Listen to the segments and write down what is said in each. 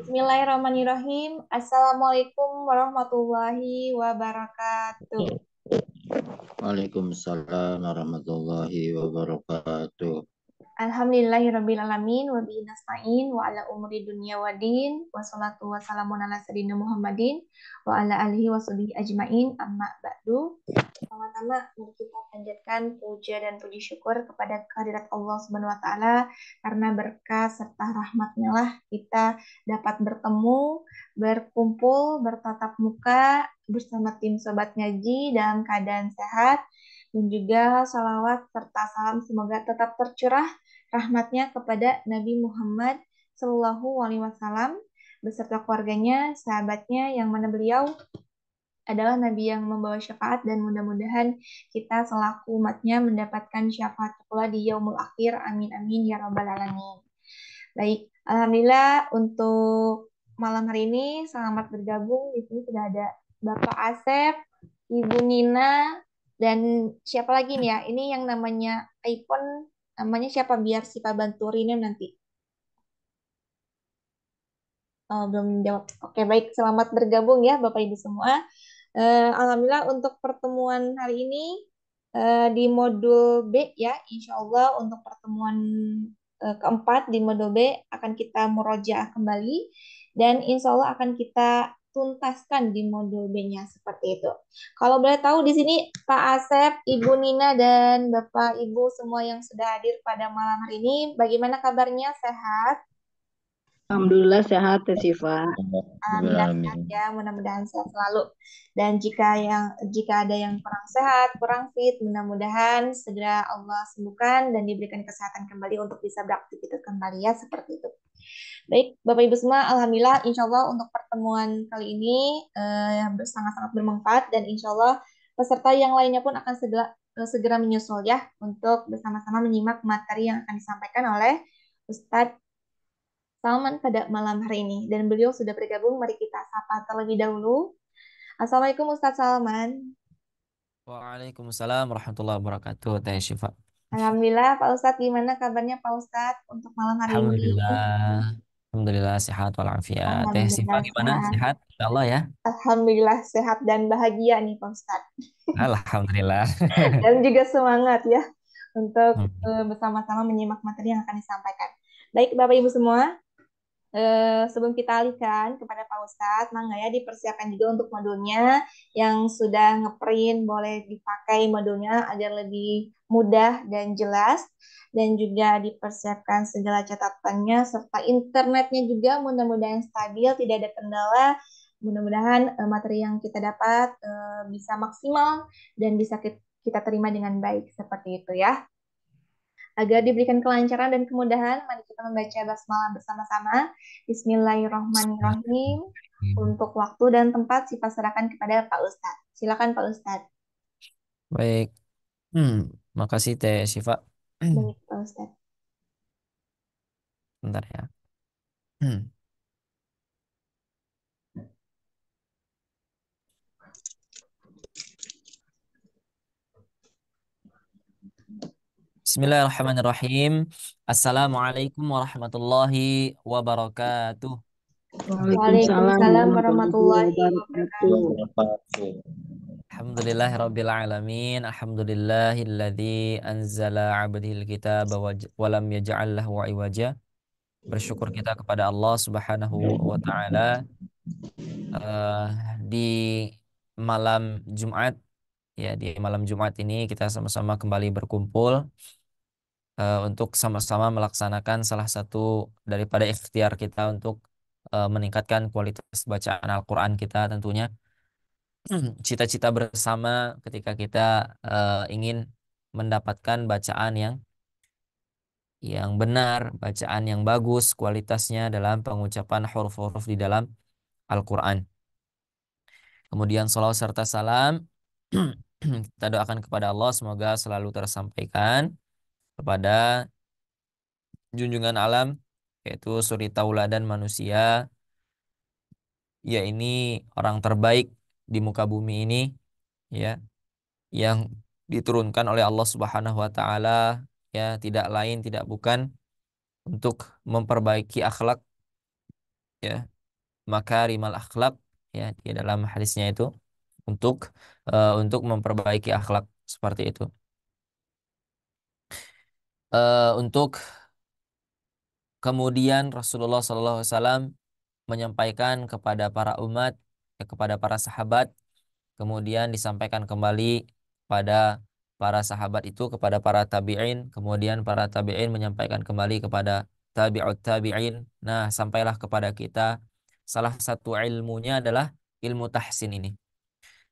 Bismillahirrahmanirrahim. Assalamualaikum warahmatullahi wabarakatuh. Waalaikumsalam warahmatullahi wabarakatuh. Alhamdulillahirrabbilalamin wa bihi nasta'in wa ala umuri dunya wa din wa salatu wa salamun ala sayyidina Muhammadin wa ala alihi wa sahbihi ajmain amma ba'du. Pertama-tama mari kita panjatkan puja dan puji syukur kepada kehadirat Allah Subhanahu wa taala karena berkah serta rahmatnya lah kita dapat bertemu, berkumpul, bertatap muka bersama tim Sobat Ngaji dalam keadaan sehat dan juga salawat serta salam semoga tetap tercurah rahmatnya kepada Nabi Muhammad Shallallahu Alaihi Wasallam beserta keluarganya, sahabatnya yang mana beliau adalah Nabi yang membawa syafaat dan mudah-mudahan kita selaku umatnya mendapatkan syafaat pula di yaumul akhir. Amin amin ya rabbal alamin. Baik, alhamdulillah untuk malam hari ini selamat bergabung. Di sini sudah ada Bapak Asep, Ibu Nina, dan siapa lagi nih ya? Ini yang namanya iPhone, namanya siapa biar si Pak bantuinnya nanti. Oh, belum jawab. Oke, baik. Selamat bergabung ya Bapak Ibu semua. Alhamdulillah untuk pertemuan hari ini di modul B ya, insya Allah untuk pertemuan keempat di modul B akan kita murojaah kembali dan insya Allah akan kita tuntaskan di modul B-nya seperti itu. Kalau boleh tahu di sini Pak Asep, Ibu Nina dan Bapak Ibu semua yang sudah hadir pada malam hari ini, bagaimana kabarnya? Sehat? Alhamdulillah sehat ya Siva. Alhamdulillah sehat ya, mudah-mudahan sehat selalu. Dan jika ada yang kurang sehat, kurang fit, mudah-mudahan segera Allah sembuhkan dan diberikan kesehatan kembali untuk bisa beraktivitas kembali ya seperti itu. Baik, Bapak Ibu semua, alhamdulillah insya Allah untuk pertemuan kali ini sangat-sangat bermanfaat dan insya Allah peserta yang lainnya pun akan segera menyusul ya untuk bersama-sama menyimak materi yang akan disampaikan oleh Ustadz Salman pada malam hari ini. Dan beliau sudah bergabung, mari kita sapa terlebih dahulu. Assalamualaikum Ustadz Salman. Waalaikumsalam warahmatullahi wabarakatuh. Teh Syifa. Alhamdulillah Pak Ustadz, gimana kabarnya Pak Ustadz untuk malam hari ini? Alhamdulillah. Alhamdulillah sehat walafiat. Teh Syifa Alhamdulillah gimana? sehat. Sehat? Insyaallah ya. Alhamdulillah sehat dan bahagia nih Pak Ustadz. Alhamdulillah. Dan juga semangat ya untuk Hmm. bersama-sama menyimak materi yang akan disampaikan. Baik Bapak Ibu semua, sebelum kita alihkan kepada Pak Ustadz, mangga ya dipersiapkan juga untuk modulnya yang sudah ngeprint, boleh dipakai modulnya agar lebih mudah dan jelas, dan juga dipersiapkan segala catatannya serta internetnya juga mudah-mudahan stabil, tidak ada kendala. Mudah-mudahan materi yang kita dapat bisa maksimal dan bisa kita terima dengan baik seperti itu ya. Agar diberikan kelancaran dan kemudahan, mari kita membaca basmalah bersama-sama. Bismillahirrahmanirrahim. Untuk waktu dan tempat sifat serahkan kepada Pak Ustadz. Silakan Pak Ustadz. Baik. Hmm. Makasih Teh Syifa. Baik Pak Ustadz. Bentar ya. Hmm. Bismillahirrahmanirrahim. Assalamualaikum warahmatullahi wabarakatuh. Waalaikumsalam Waalaikumsalam warahmatullahi warahmatullahi wabarakatuh. wabarakatuh. Alhamdulillahirrabbilalamin. Alhamdulillahilladzi anzala abdihil kitaba wa lam yaj'al lahu iwaja. Bersyukur kita kepada Allah Subhanahu wa taala eh, di malam Jumat ya, di malam Jumat ini kita sama-sama kembali berkumpul untuk sama-sama melaksanakan salah satu daripada ikhtiar kita untuk meningkatkan kualitas bacaan Al-Qur'an kita tentunya. Cita-cita bersama ketika kita ingin mendapatkan bacaan yang benar, bacaan yang bagus kualitasnya dalam pengucapan huruf-huruf di dalam Al-Quran. Kemudian salawat serta salam kita doakan kepada Allah semoga selalu tersampaikan kepada junjungan alam yaitu suri tauladan manusia, ya ini orang terbaik di muka bumi ini ya, yang diturunkan oleh Allah Subhanahu wa taala, ya tidak lain tidak bukan untuk memperbaiki akhlak, ya makarimal akhlak, ya di dalam hadisnya itu untuk memperbaiki akhlak seperti itu. Untuk kemudian Rasulullah SAW menyampaikan kepada para umat, kepada para sahabat, kemudian disampaikan kembali pada para sahabat itu, kepada para tabi'in, kemudian para tabi'in menyampaikan kembali kepada tabi'ut tabi'in. Nah, sampailah kepada kita salah satu ilmunya adalah ilmu tahsin ini.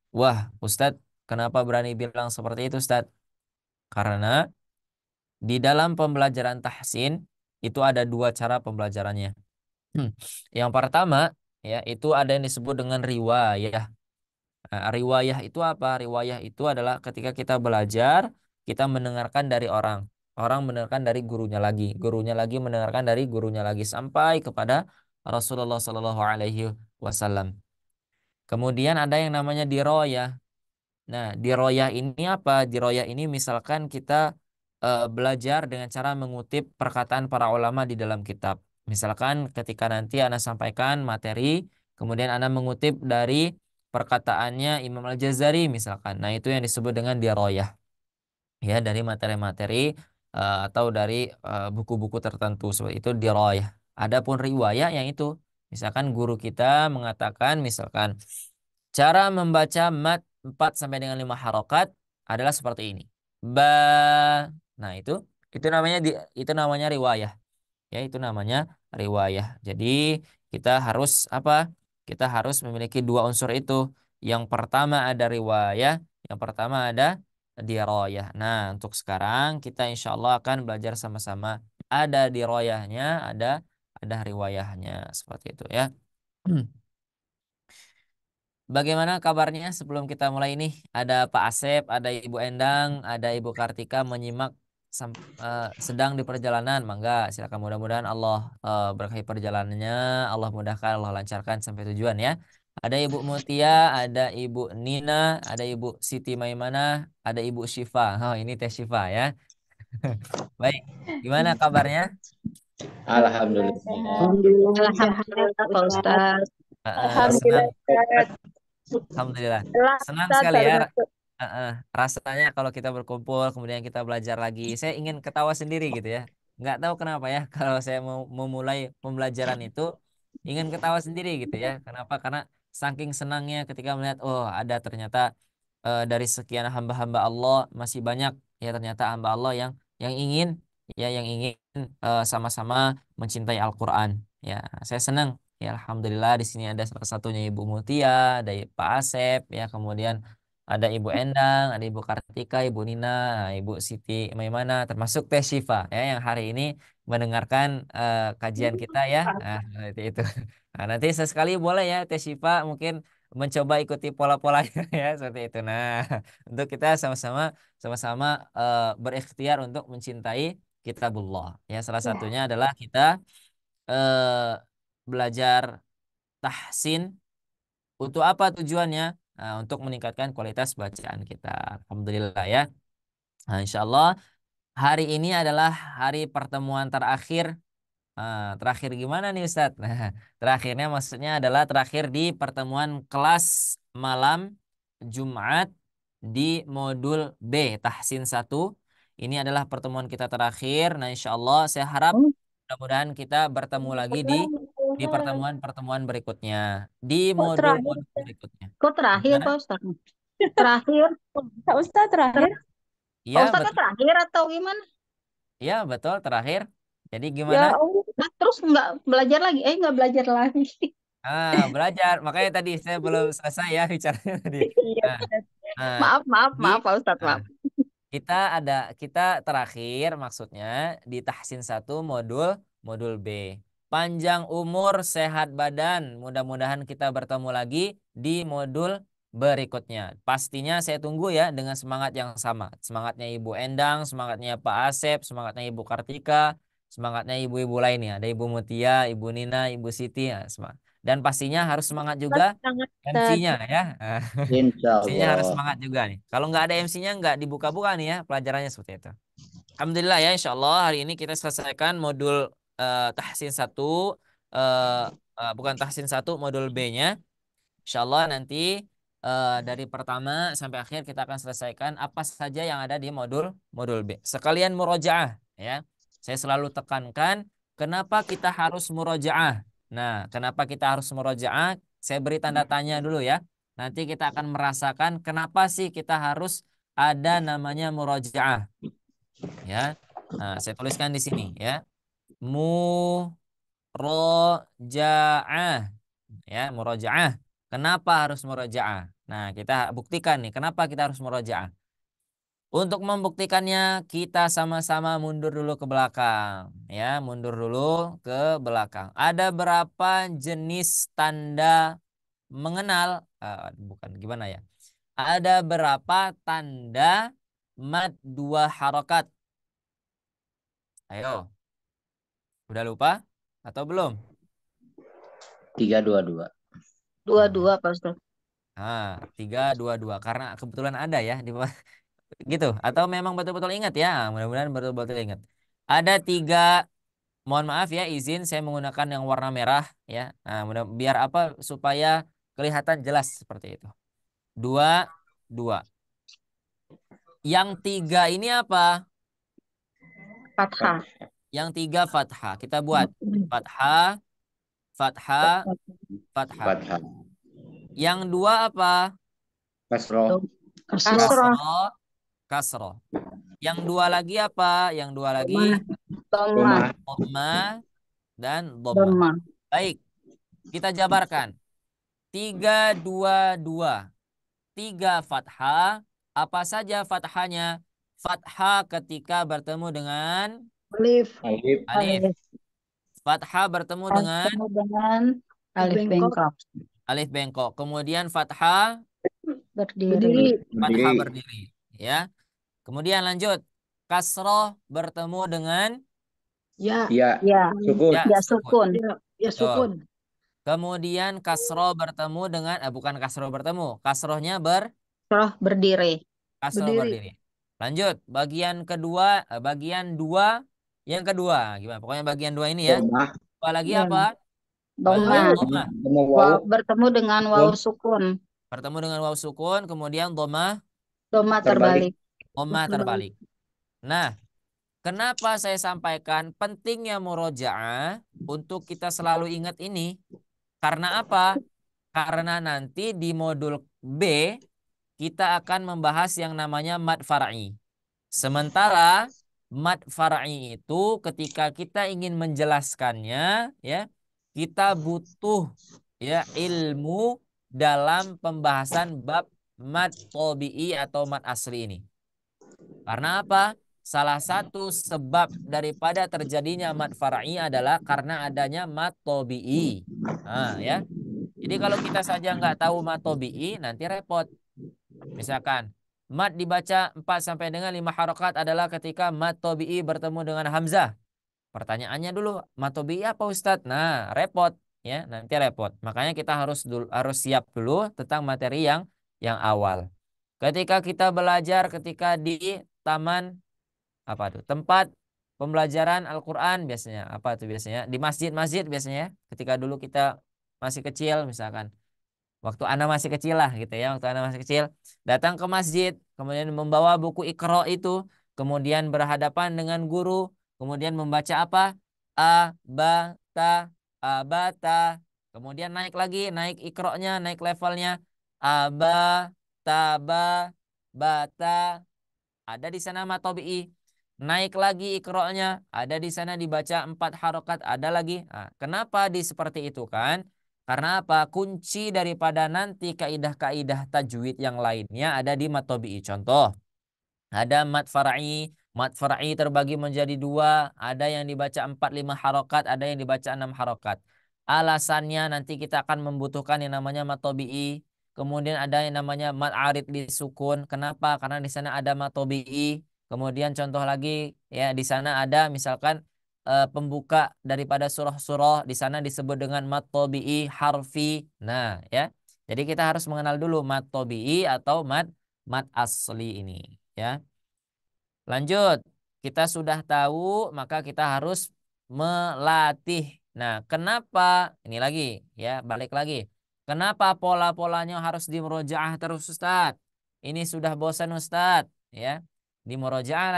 Wah, Ustadz, kenapa berani bilang seperti itu, Ustadz? Karena di dalam pembelajaran tahsin itu ada dua cara pembelajarannya. Yang pertama, ya, itu ada yang disebut dengan riwayah. Nah, riwayah itu apa? Riwayah itu adalah ketika kita belajar, kita mendengarkan dari orang. Orang mendengarkan dari gurunya lagi mendengarkan dari gurunya lagi sampai kepada Rasulullah Shallallahu Alaihi Wasallam. Kemudian ada yang namanya diroyah. Nah, diroyah ini apa? Diroyah ini misalkan kita belajar dengan cara mengutip perkataan para ulama di dalam kitab. Misalkan ketika nanti Ana sampaikan materi, kemudian Ana mengutip dari perkataannya Imam Al-Jazari misalkan. Nah, itu yang disebut dengan diroyah. Ya, dari materi-materi atau dari buku-buku tertentu seperti itu diroyah. Adapun riwayah yang itu, misalkan guru kita mengatakan misalkan cara membaca mat 4 sampai dengan 5 harokat adalah seperti ini. Ba. Nah, itu namanya itu namanya riwayah. Ya, itu namanya riwayah. Jadi, kita harus apa? Kita harus memiliki dua unsur itu. Yang pertama ada riwayah, yang pertama ada dirayah. Nah, untuk sekarang kita insya Allah akan belajar sama-sama. Ada dirayahnya, ada riwayahnya seperti itu ya. Bagaimana kabarnya sebelum kita mulai ini? Ada Pak Asep, ada Ibu Endang, ada Ibu Kartika menyimak sedang di perjalanan. Mangga, silakan, mudah-mudahan Allah berkahi perjalanannya, Allah mudahkan, Allah lancarkan sampai tujuan ya. Ada Ibu Mutia, ada Ibu Nina, ada Ibu Siti Maimanah, ada Ibu Syifa. Oh, ini Teh Syifa ya. Baik, gimana kabarnya? Alhamdulillah. sehat. Alhamdulillah sehat Alhamdulillah, Pak Ustadz. Senang, Alhamdulillah, Ustaz. alhamdulillah. Telat, Senang Ustaz, sekali baru ya. masuk. Rasanya kalau kita berkumpul kemudian kita belajar lagi, saya ingin ketawa sendiri gitu ya. Nggak tahu kenapa ya, kalau saya mau memulai pembelajaran itu ingin ketawa sendiri gitu ya. Kenapa? Karena saking senangnya ketika melihat, oh, ada ternyata dari sekian hamba-hamba Allah masih banyak ya, ternyata hamba Allah yang ingin yang ingin sama-sama mencintai Al-Qur'an. Ya, saya senang. Ya, alhamdulillah di sini ada salah satunya Ibu Mutia, ada Pak Asep ya, kemudian ada Ibu Endang, ada Ibu Kartika, Ibu Nina, Ibu Siti Maimana, termasuk Teh Syifa ya, yang hari ini mendengarkan kajian kita ya. Nah, itu. Nah, nanti sesekali boleh ya Teh Syifa mungkin mencoba ikuti pola-polanya ya seperti itu. Nah, untuk kita sama-sama berikhtiar untuk mencintai kitabullah. Ya, salah Ya, satunya adalah kita eh, belajar tahsin. Untuk apa tujuannya? Nah, untuk meningkatkan kualitas bacaan kita. Alhamdulillah ya. Nah, insya Allah hari ini adalah hari pertemuan terakhir. Terakhir gimana nih Ustadz? Nah, terakhirnya maksudnya adalah terakhir di pertemuan kelas malam Jumat di modul B Tahsin 1. Ini adalah pertemuan kita terakhir. Nah, insya Allah saya harap mudah-mudahan kita bertemu lagi di pertemuan-pertemuan berikutnya. Di Kok terakhir? modul-modul berikutnya. Kok terakhir Gimana? Pak Ustadz? Terakhir? Pak Ustaz terakhir? Pak Iya, Ustadz betul. terakhir atau gimana? Iya, betul terakhir. Jadi Ya gimana? Allah. Nah, terus nggak belajar lagi? Nggak belajar lagi. Belajar. Makanya tadi saya belum selesai ya bicaranya tadi. Iya, Nah, benar. nah, Maaf, maaf, di maaf Pak Ustadz, nah, maaf. kita terakhir maksudnya di Tahsin 1 modul modul B. Panjang umur, sehat badan. Mudah-mudahan kita bertemu lagi di modul berikutnya. Pastinya saya tunggu ya dengan semangat yang sama. Semangatnya Ibu Endang, semangatnya Pak Asep, semangatnya Ibu Kartika, semangatnya ibu-ibu lainnya. Ada Ibu Mutia, Ibu Nina, Ibu Siti. Nah, semangat. Dan pastinya harus semangat juga Sangat, Ustaz. MC-nya ya. Insya MC-nya harus Allah. semangat juga nih. Kalau nggak ada MC-nya nggak dibuka-buka nih ya pelajarannya seperti itu. Alhamdulillah ya, insya Allah hari ini kita selesaikan modul Tahsin 1. bukan tahsin 1, modul B-nya. Insya Allah nanti dari pertama sampai akhir kita akan selesaikan apa saja yang ada di modul B. Sekalian murojaah ya. Saya selalu tekankan kenapa kita harus murojaah. Nah, kenapa kita harus murojaah? Saya beri tanda tanya dulu ya. Nanti kita akan merasakan kenapa sih kita harus ada namanya murojaah. Ya. Nah, saya tuliskan di sini ya. Murojaah. Ya, murojaah. Kenapa harus murojaah? Nah, kita buktikan nih kenapa kita harus murojaah. Untuk membuktikannya kita sama-sama mundur dulu ke belakang. Ya, mundur dulu ke belakang. Ada berapa jenis tanda mengenal? Bukan gimana ya? Ada berapa tanda mad 2 harokat? Ayo, udah lupa atau belum? 322. Dua-dua Pak Ustaz. 322 karena kebetulan ada ya di bawah gitu atau memang betul-betul ingat ya, mudah-mudahan betul-betul ingat. Ada 3, mohon maaf ya, izin saya menggunakan yang warna merah ya. Nah, biar apa supaya kelihatan jelas seperti itu. 2 2. Yang 3 ini apa? Fathah. Yang 3 fathah. Kita buat fathah, fathah, fathah. Fathah. Yang 2 apa? Kasroh. Kasroh. Kasroh, kasroh. Yang 2 lagi apa? Yang 2 lagi Dhamma. dhamma dan dhamma. Dhamma. Baik, kita jabarkan. 3 2 2. 3 fathah. Apa saja fathahnya? Fathah ketika bertemu dengan Alif. Alif. alif. Fathah bertemu dengan Dengan alif bengkok. alif bengkok. Kemudian fathah, Berdiri. fathah Berdiri. berdiri. Ya. Kemudian lanjut. Kasroh bertemu dengan Ya. Ya. Sukun. ya, Ya sukun. sukun. Ya Betul. sukun. Kemudian kasroh bertemu dengan bukan kasroh bertemu. Kasrohnya Kasroh berdiri. kasroh berdiri. Lanjut. Bagian kedua, bagian 2 yang kedua. Gimana? Pokoknya bagian 2 ini ya. Domah. Dua lagi Ya. apa? Dhamma. Bagian dhamma. Dhamma Waw, waw. bertemu dengan waw sukun. Bertemu dengan waw sukun, kemudian dhamma, Dhamma Terbalik. terbalik. dhamma terbalik. Nah, kenapa saya sampaikan pentingnya murojaah untuk kita selalu ingat ini? Karena apa? Karena nanti di modul B kita akan membahas yang namanya mad far'i. Sementara mad far'i itu ketika kita ingin menjelaskannya ya, kita butuh ya ilmu dalam pembahasan bab mad tabi'i atau mad asli ini. Karena apa? Salah satu sebab daripada terjadinya mad far'i adalah karena adanya mad tabi'i. Nah, ya. Jadi kalau kita saja nggak tahu mad tabi'i, nanti repot. Misalkan mad dibaca 4 sampai dengan 5 harokat adalah ketika mad tabi'i bertemu dengan hamzah. Pertanyaannya dulu, mad tabi'i apa Ustadz? Nah, repot ya, nanti repot. Makanya kita harus siap dulu tentang materi yang awal. Ketika kita belajar ketika di taman apa tuh? Tempat pembelajaran Al-Qur'an biasanya. Apa tuh biasanya? Di masjid-masjid biasanya. Ketika dulu kita masih kecil misalkan. Waktu anak masih kecil lah gitu ya. Waktu anak masih kecil. Datang ke masjid. Kemudian membawa buku Iqra itu. Kemudian berhadapan dengan guru. Kemudian membaca apa? A, ba, ta, abata. Kemudian naik lagi. Naik Iqra-nya. Naik levelnya. Aba, taba, bata. Ada di sana mad tabi'i. Naik lagi Iqra-nya. Ada di sana dibaca 4 harokat. Ada lagi. Nah, kenapa seperti itu kan? Karena apa? Kunci daripada nanti kaidah-kaidah tajwid yang lainnya ada di mad tabi'i. Contoh, ada mad far'i. Mad far'i terbagi menjadi 2. Ada yang dibaca 4-5 harokat. Ada yang dibaca 6 harokat. Alasannya nanti kita akan membutuhkan yang namanya mad tabi'i. Kemudian ada yang namanya mad arid li sukun. Kenapa? Karena di sana ada mad tabi'i. Kemudian contoh lagi ya, di sana ada misalkan pembuka daripada surah-surah di sana disebut dengan mad tabi'i harfi. Nah, ya. Jadi kita harus mengenal dulu mad tabi'i atau mad asli ini, ya. Lanjut. Kita sudah tahu, maka kita harus melatih. Nah, kenapa ini lagi ya, balik lagi. Kenapa pola-polanya harus di murojaah terus Ustaz? Ini sudah bosan Ustaz, ya. Di murojaah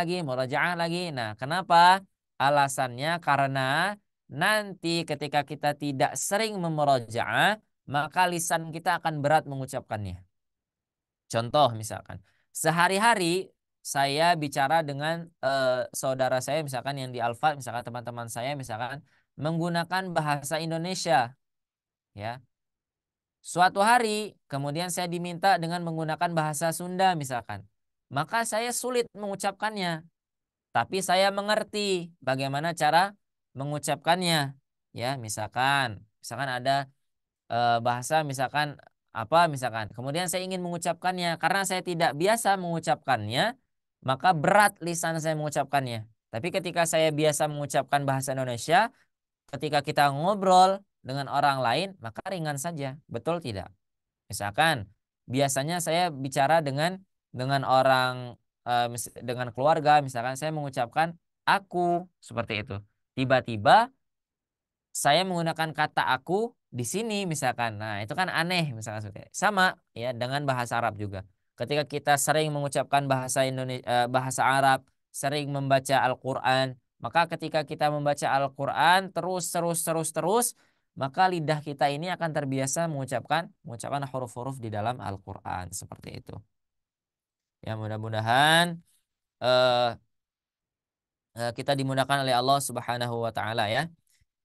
lagi. Nah, kenapa? Alasannya karena nanti ketika kita tidak sering memurojaah, maka lisan kita akan berat mengucapkannya. Contoh misalkan, sehari-hari saya bicara dengan saudara saya misalkan yang di Alfa, misalkan teman-teman saya misalkan menggunakan bahasa Indonesia, ya. Suatu hari kemudian saya diminta dengan menggunakan bahasa Sunda misalkan. Maka saya sulit mengucapkannya, tapi saya mengerti bagaimana cara mengucapkannya. Ya, misalkan ada bahasa misalkan apa misalkan. Kemudian saya ingin mengucapkannya karena saya tidak biasa mengucapkannya, maka berat lisan saya mengucapkannya. Tapi ketika saya biasa mengucapkan bahasa Indonesia, ketika kita ngobrol dengan orang lain, maka ringan saja. Betul tidak? Misalkan biasanya saya bicara dengan orang dengan keluarga, misalkan saya mengucapkan aku seperti itu. Tiba-tiba saya menggunakan kata aku di sini misalkan. Nah, itu kan aneh misalkan seperti itu. Sama ya dengan bahasa Arab juga. Ketika kita sering mengucapkan bahasa Indonesia, bahasa Arab, sering membaca Al-Qur'an, maka ketika kita membaca Al-Qur'an terus, maka lidah kita ini akan terbiasa mengucapkan huruf-huruf di dalam Al-Qur'an seperti itu. Ya, mudah-mudahan eh, kita dimudahkan oleh Allah Subhanahu wa taala ya.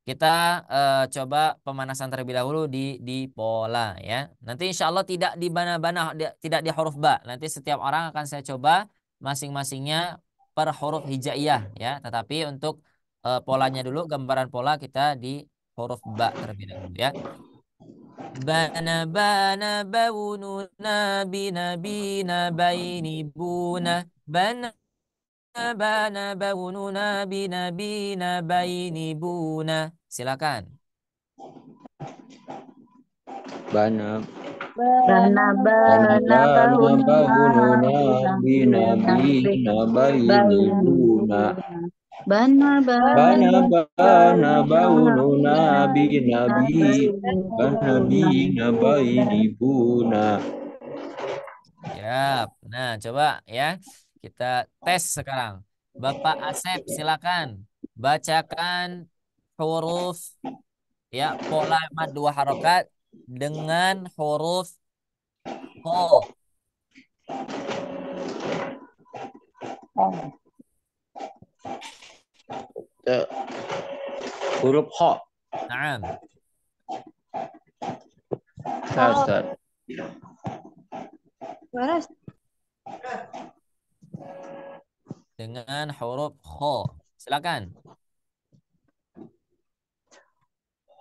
Kita coba pemanasan terlebih dahulu di pola ya. Nanti insya Allah tidak di bana-bana, tidak di huruf ba. Nanti setiap orang akan saya coba masing-masingnya per huruf hijaiyah ya. Tetapi untuk polanya dulu, gambaran pola kita di huruf ba terlebih dahulu ya. Bana bana baununa bina bina baini buna bana bana baununa bina bina baini buna. Silakan. Bana Bana bana bana bana bahununa bahununa bina bina baini buna. Bana Bana bana bana bahununa bina bana bina baini buna. Siap. Nah, coba ya. Kita tes sekarang. Bapak Asep, silakan. Bacakan huruf ya pola mad dua harokat dengan huruf ho. Huruf ho. Naam. Ustaz. Mana? Dengan huruf ho. Silakan.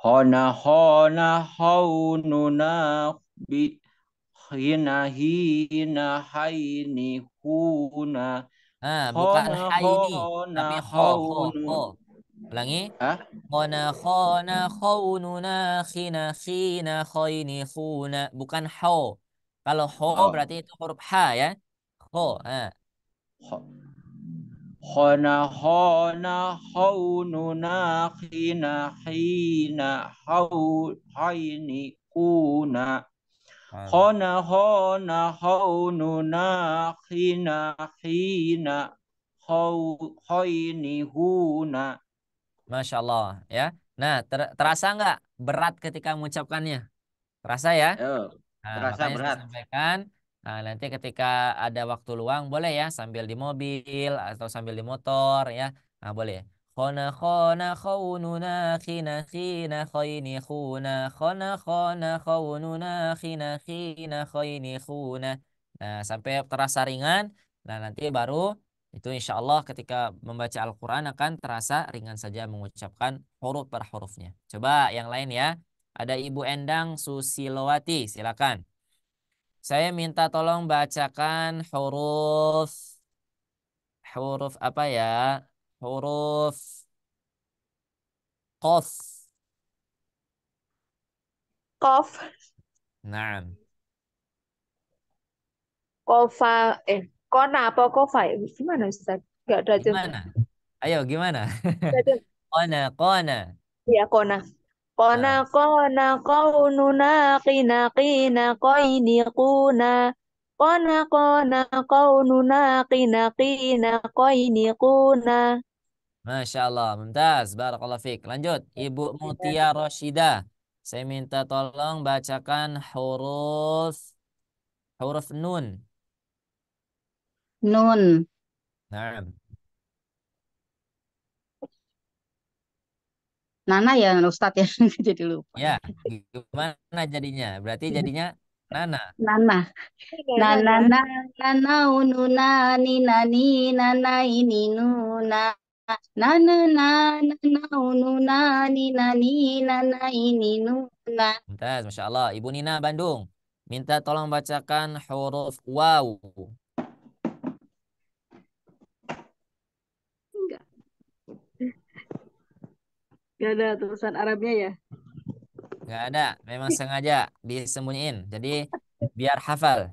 Hona hona haununa bi hina hina haini huna. Nah, bukan Hona hai ini, hona tapi ho. haunu. Ulangi. Hah? Khona khaununa khina khoini khuna. Bukan ho. Kalau ho Oh. berarti itu huruf ha ya. Ho. Nah. Hona hona haununa hina hina haini huna. Hona hona haununa hina hina haini huna. Masya Allah ya. Nah, terasa nggak berat ketika mengucapkannya? Terasa ya? Yo, Nah, terasa makanya saya berat. sampaikan. Nah, nanti ketika ada waktu luang boleh ya sambil di mobil atau sambil di motor ya. Nah, boleh. Khona khaununa khina khoini khuna khona khaununa khina khoini khuna. Nah, sampai terasa ringan. Nah, nanti baru itu insya Allah ketika membaca Al-Quran akan terasa ringan saja mengucapkan huruf per hurufnya. Coba yang lain ya. Ada Ibu Endang Susilowati, silakan. Saya minta tolong bacakan huruf huruf apa ya? Huruf qaf. Kof, Naam. kofa, kona apa kofa ya? Gimana Ustaz? Gak ada contoh. Gimana? Ayo gimana? Gak ada. Qana. Iya, kona. Kona, Nah, kona, kaununa, kina, kina, koini, kuna. Kona, kaununa, kina, koini, kuna. Masya Allah, mumtaz, barakallahu fiik. Lanjut, Ibu Mutia Roshidah. Saya minta tolong bacakan huruf huruf nun. Nun. Nah, Nana ya Ustadz ya. Jadi lupa. ya, gimana jadinya? Berarti jadinya Nana. Nana. Nana, Nana nah. na nana ununa ni nani nana ini nuna. Nana na nana ununa ni nani nana ini nuna. Mumtaz, Masya Allah. Ibu Nina Bandung. Minta tolong bacakan huruf waw. Enggak, enggak ada tulisan Arabnya ya. Nggak ada, memang sengaja disembunyiin. Jadi biar hafal.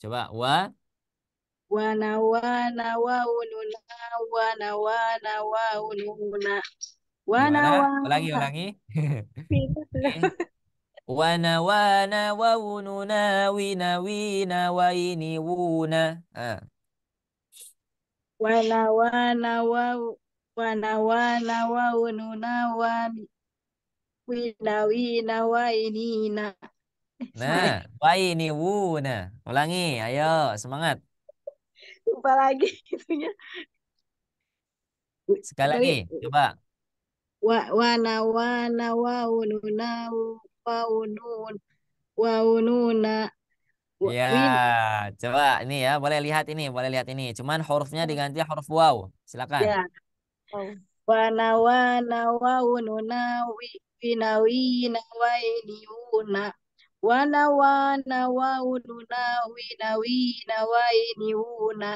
Coba wa, Wana wana wa ununa wana wana wa ununa. Wana gimana? Ulangi, wana. ulangi. Oke. Wana wana wa ununa wina wina wa ini wuna. Ah, Wana wana wa wana wana wa ununa wa wina wina wa inina. Salah nah, ya? wa ini wuna. Ulangi, ayo semangat. Lupa lagi itunya. Sekali Tadi lagi, coba. wana wana wa ununa wa unun wa ununa Ya, win coba ini ya, boleh lihat ini, boleh lihat ini. Cuman hurufnya diganti huruf waw. Silakan. ya. Oh. Wana wana wa ununa wina wina wa iniuna. Wana wana wa ununa wina wina wa iniuna.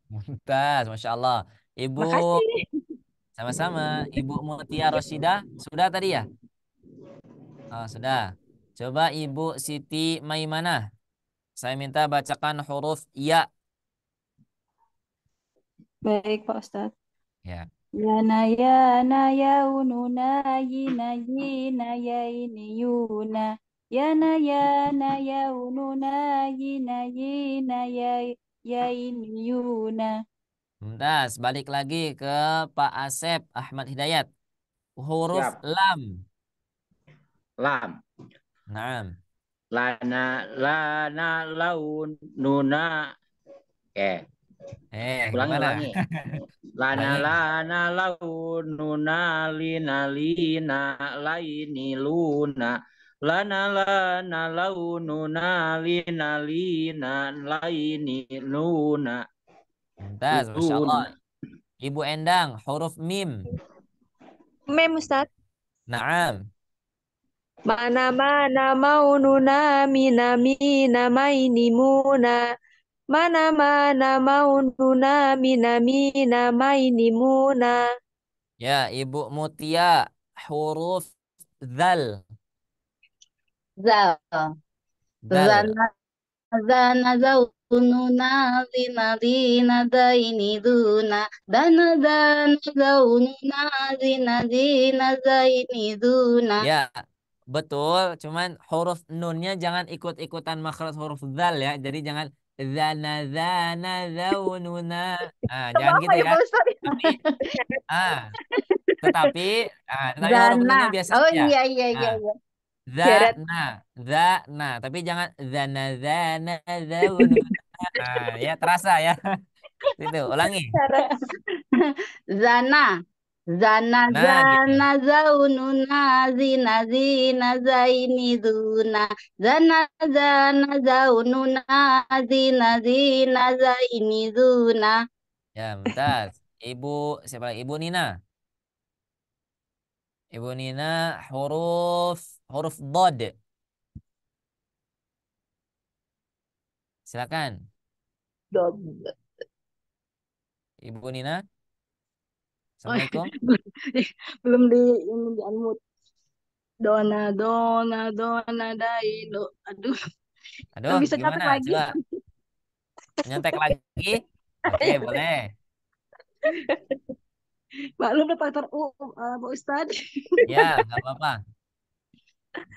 Muntas, Masya Allah. Ibu, Makasih. sama-sama. Ibu Mutia Roshidah, sudah tadi ya? Oh, sudah. Coba Ibu Siti Maimanah. Saya minta bacakan huruf ya. Baik Pak Ustadz. Ya. Yana yaununa yina yina yaini yuna. Yana yaununa yina yina yaini yuna. Muntas, balik lagi ke Pak Asep Ahmad Hidayat. Huruf Siap. lam. Lam. Naam. Lana laun nuna. Oke. Ulangi, Gimana? ulangi. Lana Ulangi. lana laun nuna lina lina laini luna. Lana laun nuna lina lina laini luna. Muntas, Masya Allah. Luna. Ibu Endang, huruf mim. Mem, Ustaz. Naam. Mana maununa mina mina maini muna. Mana maununa mina mina maini muna. Ya, Ibu Mutia, huruf zal. Zal. Zal. Zana zana zaununa zina zina zaini duna. Dana dana zaununa zina zina zaini duna. Ya, betul. Cuman huruf nunnya jangan ikut-ikutan makhraj huruf zal ya. Jadi jangan zana zana zaununa. Ah, jangan Apa gitu ya ya. Pak Ustadz? Tapi ah, tetapi tetapi huruf Zana. nunnya biasa Oh saja. iya iya iya Nah, iya. Jarat. zana, zana, tapi jangan zana zaununa. Ah, ya terasa ya. Itu, ulangi. Jarat. Zana. Zana Nah, gitu. zana zaununa zina zina zaini duna. Zana zana zaununa zina zina zaini duna. Ya, bentar. Ibu siapa lagi? Ibu Nina. Ibu Nina huruf huruf dod. Silakan. Dob. Ibu Nina. Oh, Assalamualaikum. belum di ini di unmute. Dona dona dona daino. Aduh, kan Aduh, bisa catat gimana? lagi. Coba nyontek lagi. Oke, boleh. Maklum Pak Pak Ustadz. Ya, nggak apa-apa.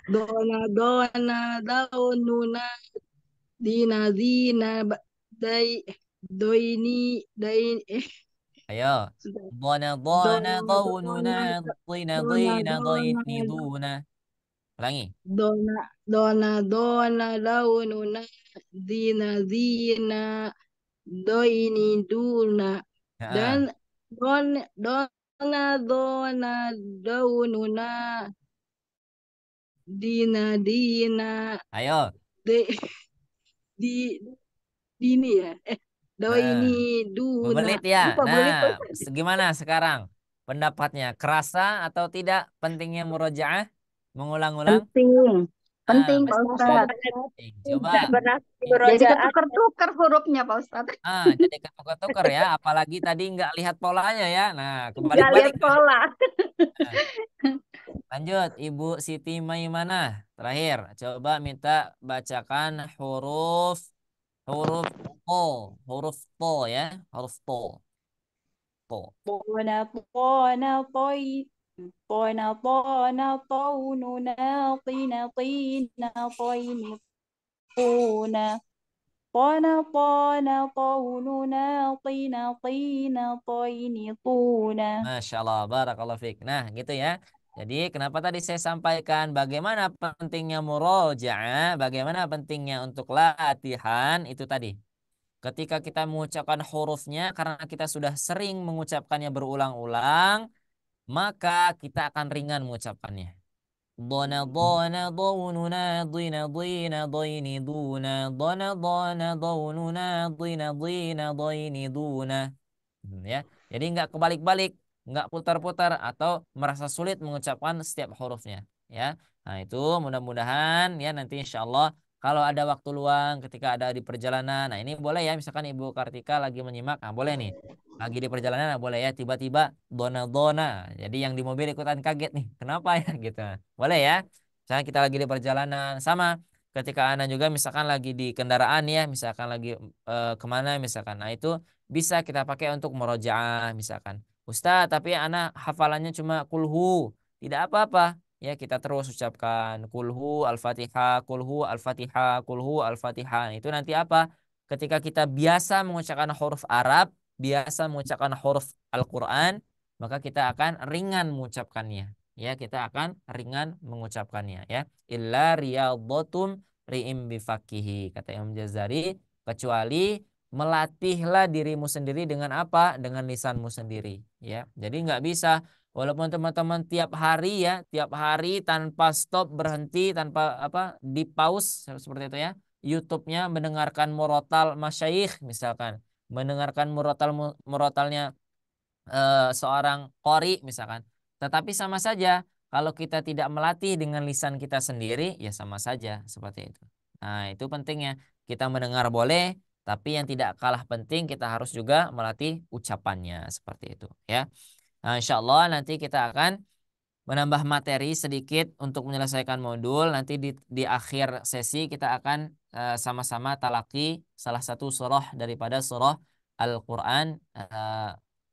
Dona dona daununa dina dina dai doini dai Ayo. sudah. Dona dona Dona daununa dona dina dona dina dona dina. Ulangi. dona dona dona daununa dina dina doini duna dan Ya. dona dona daununa dina dina Ayo. de di dini ya doini Heeh. duna Bebelit ya. lupa Nah, belit Pak. gimana sekarang? Pendapatnya kerasa atau tidak pentingnya murojaah? Mengulang-ulang? Penting Ah, penting Pak betul. Ustadz. Coba. Tidak pernah Jadi murojaah. ketukar-tukar hurufnya Pak Ustadz. Jadi ketukar-tukar ya. Apalagi tadi nggak lihat polanya ya. Nah, Gak kebalik-balik lihat nih. pola. Nah, lanjut, Ibu Siti Maimanah. Terakhir, coba minta bacakan huruf to, huruf to ya, huruf to, to. طون طون طي طون طون طوننا طين طين طين طون طون طون طوننا طين طين طين طون. Masya Allah, barakallahu fiik. Nah, gitu ya. Jadi, kenapa tadi saya sampaikan bagaimana pentingnya murojaah, bagaimana pentingnya untuk latihan itu tadi. Ketika kita mengucapkan hurufnya, karena kita sudah sering mengucapkannya berulang-ulang, maka kita akan ringan mengucapkannya. Dona dona daununa dina dina daini duna dona dona daununa dina dina daini duna. Ya. Jadi nggak kebalik-balik, nggak putar-putar atau merasa sulit mengucapkan setiap hurufnya. Ya. Nah itu mudah-mudahan ya nanti insya Allah kalau ada waktu luang ketika ada di perjalanan. Nah ini boleh ya misalkan Ibu Kartika lagi menyimak. Nah boleh nih. Lagi di perjalanan nah, boleh ya tiba-tiba dona-dona. Jadi yang di mobil ikutan kaget nih. Kenapa ya gitu. Boleh ya. Misalnya kita lagi di perjalanan sama ketika Ana juga misalkan lagi di kendaraan ya, misalkan lagi kemana misalkan. Nah itu bisa kita pakai untuk murojaah misalkan. Ustaz, tapi anak hafalannya cuma kulhu. Tidak apa-apa. Ya kita terus ucapkan kulhu al-fatihah, kulhu al-fatihah, kulhu al-fatihah. Itu nanti apa? Ketika kita biasa mengucapkan huruf Arab, biasa mengucapkan huruf Al-Quran, maka kita akan ringan mengucapkannya. Ya, kita akan ringan mengucapkannya. Ya, illa riyadhatum ri'im bifakihi kata Imam Jazari, kecuali melatihlah dirimu sendiri dengan apa? Dengan lisanmu sendiri. Ya, jadi nggak bisa. Walaupun teman-teman tiap hari ya, tiap hari tanpa stop berhenti, tanpa apa di pause seperti itu ya. YouTube-nya mendengarkan murotal masyayikh misalkan, mendengarkan murotalnya seorang qori misalkan. Tetapi sama saja kalau kita tidak melatih dengan lisan kita sendiri ya sama saja seperti itu. Nah, itu pentingnya. Kita mendengar boleh, tapi yang tidak kalah penting kita harus juga melatih ucapannya seperti itu ya. Nah, insya Allah nanti kita akan menambah materi sedikit untuk menyelesaikan modul. Nanti di akhir sesi kita akan sama-sama talaki salah satu surah daripada surah Al-Quran.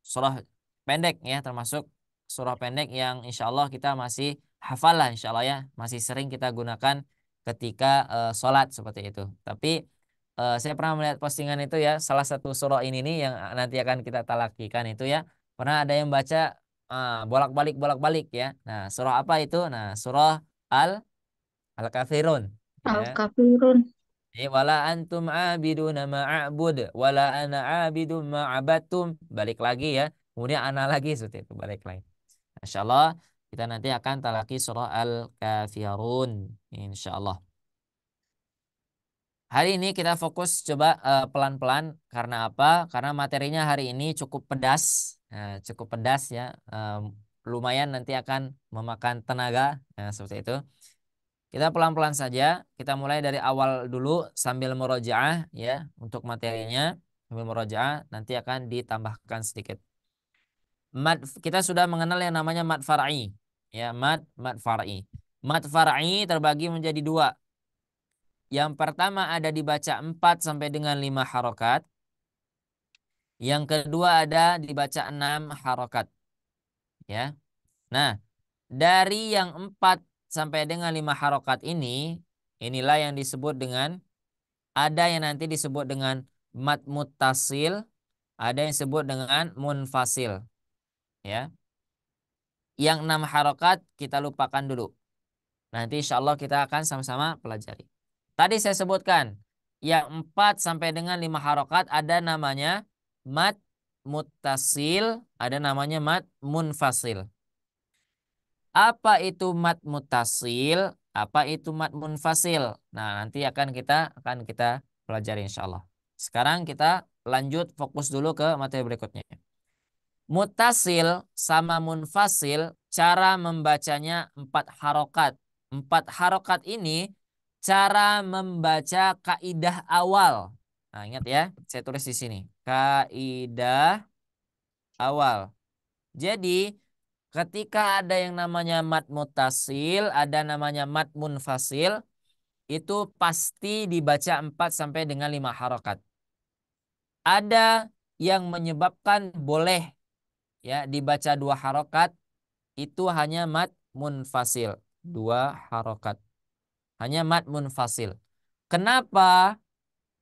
Surah pendek ya, termasuk surah pendek yang insya Allah kita masih hafal lah insya Allah ya. Masih sering kita gunakan ketika sholat seperti itu. Tapi saya pernah melihat postingan itu ya, salah satu surah ini nih yang nanti akan kita talakikan itu ya. Pernah ada yang baca bolak-balik ya. Nah, surah apa itu? Nah, surah Al-Kafirun ya. Al-Kafirun. Wala antum abiduna ma'abud wala ana abidum ma'abatum. Balik lagi ya. Kemudian ana lagi seperti itu, balik lagi. Insyaallah kita nanti akan talaki surah Al-Kafirun insyaallah. Hari ini kita fokus coba pelan-pelan karena apa? Karena materinya hari ini cukup pedas. Cukup pedas ya. Lumayan nanti akan memakan tenaga seperti itu. Kita pelan-pelan saja. Kita mulai dari awal dulu sambil murojaah ya untuk materinya. Sambil murojaah nanti akan ditambahkan sedikit. Kita sudah mengenal yang namanya mad far'i. Ya, mad far'i. Mad far'i terbagi menjadi dua. Yang pertama ada dibaca 4 sampai dengan 5 harokat. Yang kedua ada dibaca 6 harokat. Ya. Nah, dari yang 4 sampai dengan 5 harokat ini, inilah yang disebut dengan, ada yang nanti disebut dengan mad muttasil, ada yang disebut dengan munfasil. Ya. Yang 6 harokat kita lupakan dulu. Nanti insya Allah kita akan sama-sama pelajari. Tadi saya sebutkan, yang 4 sampai dengan 5 harokat ada namanya mad muttasil, ada namanya mad munfasil. Apa itu mad muttasil? Apa itu mad munfasil? Nah, nanti akan kita pelajari insya Allah. Sekarang kita lanjut fokus dulu ke materi berikutnya. Muttasil sama munfasil, cara membacanya 4 harokat. 4 harokat ini cara membaca kaidah awal. Nah, ingat ya, saya tulis di sini. Kaidah awal. Jadi, ketika ada yang namanya mad muttasil, ada namanya mad munfasil, itu pasti dibaca 4 sampai dengan 5 harokat. Ada yang menyebabkan boleh ya dibaca 2 harokat, itu hanya mad munfasil. 2 harokat. Hanya mad munfasil. Kenapa?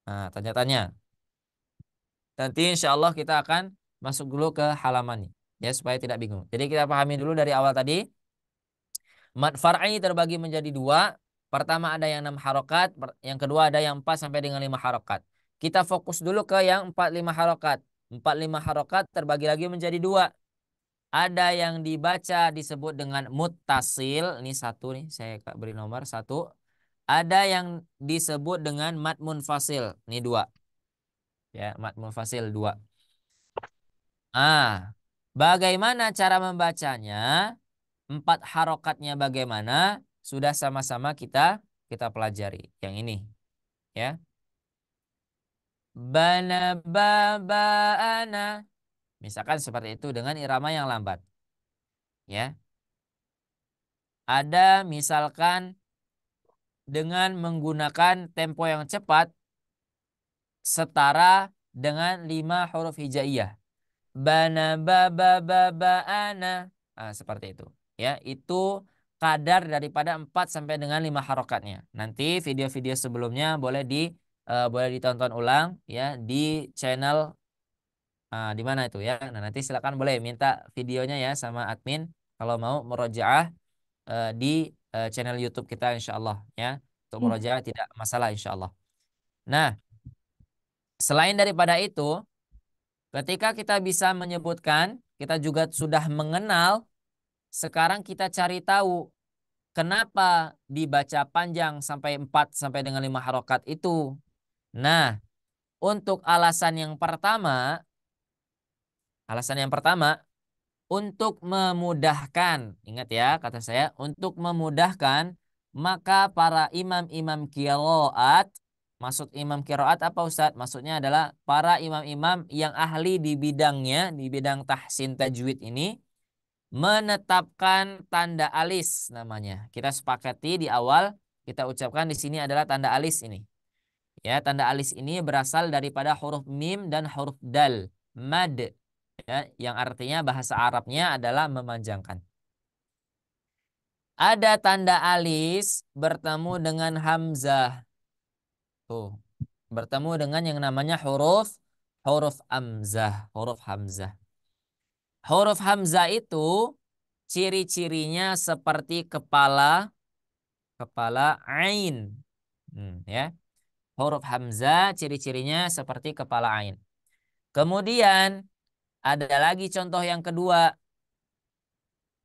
Nah, tanya-tanya. Nanti insya Allah kita akan masuk dulu ke halaman ya, supaya tidak bingung. Jadi kita pahami dulu dari awal tadi. Mad far'i terbagi menjadi 2. Pertama ada yang 6 harokat, yang kedua ada yang 4 sampai dengan 5 harokat. Kita fokus dulu ke yang 4-5 harokat. 4-5 harokat terbagi lagi menjadi 2. Ada yang dibaca disebut dengan muttasil. Ini 1 nih, saya beri nomor 1. Ada yang disebut dengan mad munfasil. Ini 2. Ya, mad munfasil 2. Bagaimana cara membacanya? 4 harokatnya bagaimana? Sudah sama-sama kita pelajari. Yang ini, ya. Bana babana. Misalkan seperti itu dengan irama yang lambat. Ya. Ada misalkan dengan menggunakan tempo yang cepat setara dengan 5 huruf hijaiyah. Bana babana. Seperti itu. Ya, itu kadar daripada 4 sampai dengan 5 harokatnya. Nanti video-video sebelumnya boleh ditonton ulang ya di channel di mana itu ya. Nah, nanti silakan boleh minta videonya ya sama admin kalau mau murojaah di channel YouTube kita insyaallah ya. Untuk murojaah tidak masalah insyaallah. Nah, selain daripada itu, ketika kita bisa menyebutkan, kita juga sudah mengenal, sekarang kita cari tahu kenapa dibaca panjang sampai 4 sampai dengan 5 harokat itu. Nah, untuk alasan yang pertama, untuk memudahkan, ingat ya kata saya, untuk memudahkan, maka para imam-imam qiraat, maksud imam qiraat apa Ustadz? Maksudnya adalah para imam-imam yang ahli di bidangnya, di bidang tahsin tajwid ini, menetapkan tanda alis namanya. Kita sepakati di awal, kita ucapkan di sini adalah tanda alis ini. Ya, tanda alis ini berasal daripada huruf mim dan huruf dal, mad. Ya, yang artinya bahasa Arabnya adalah memanjangkan. Ada tanda alis bertemu dengan hamzah. Tuh, bertemu dengan yang namanya huruf hamzah, huruf hamzah. Huruf hamzah itu ciri-cirinya seperti kepala ain. Ya. Huruf hamzah ciri-cirinya seperti kepala ain. Kemudian ada lagi contoh yang kedua.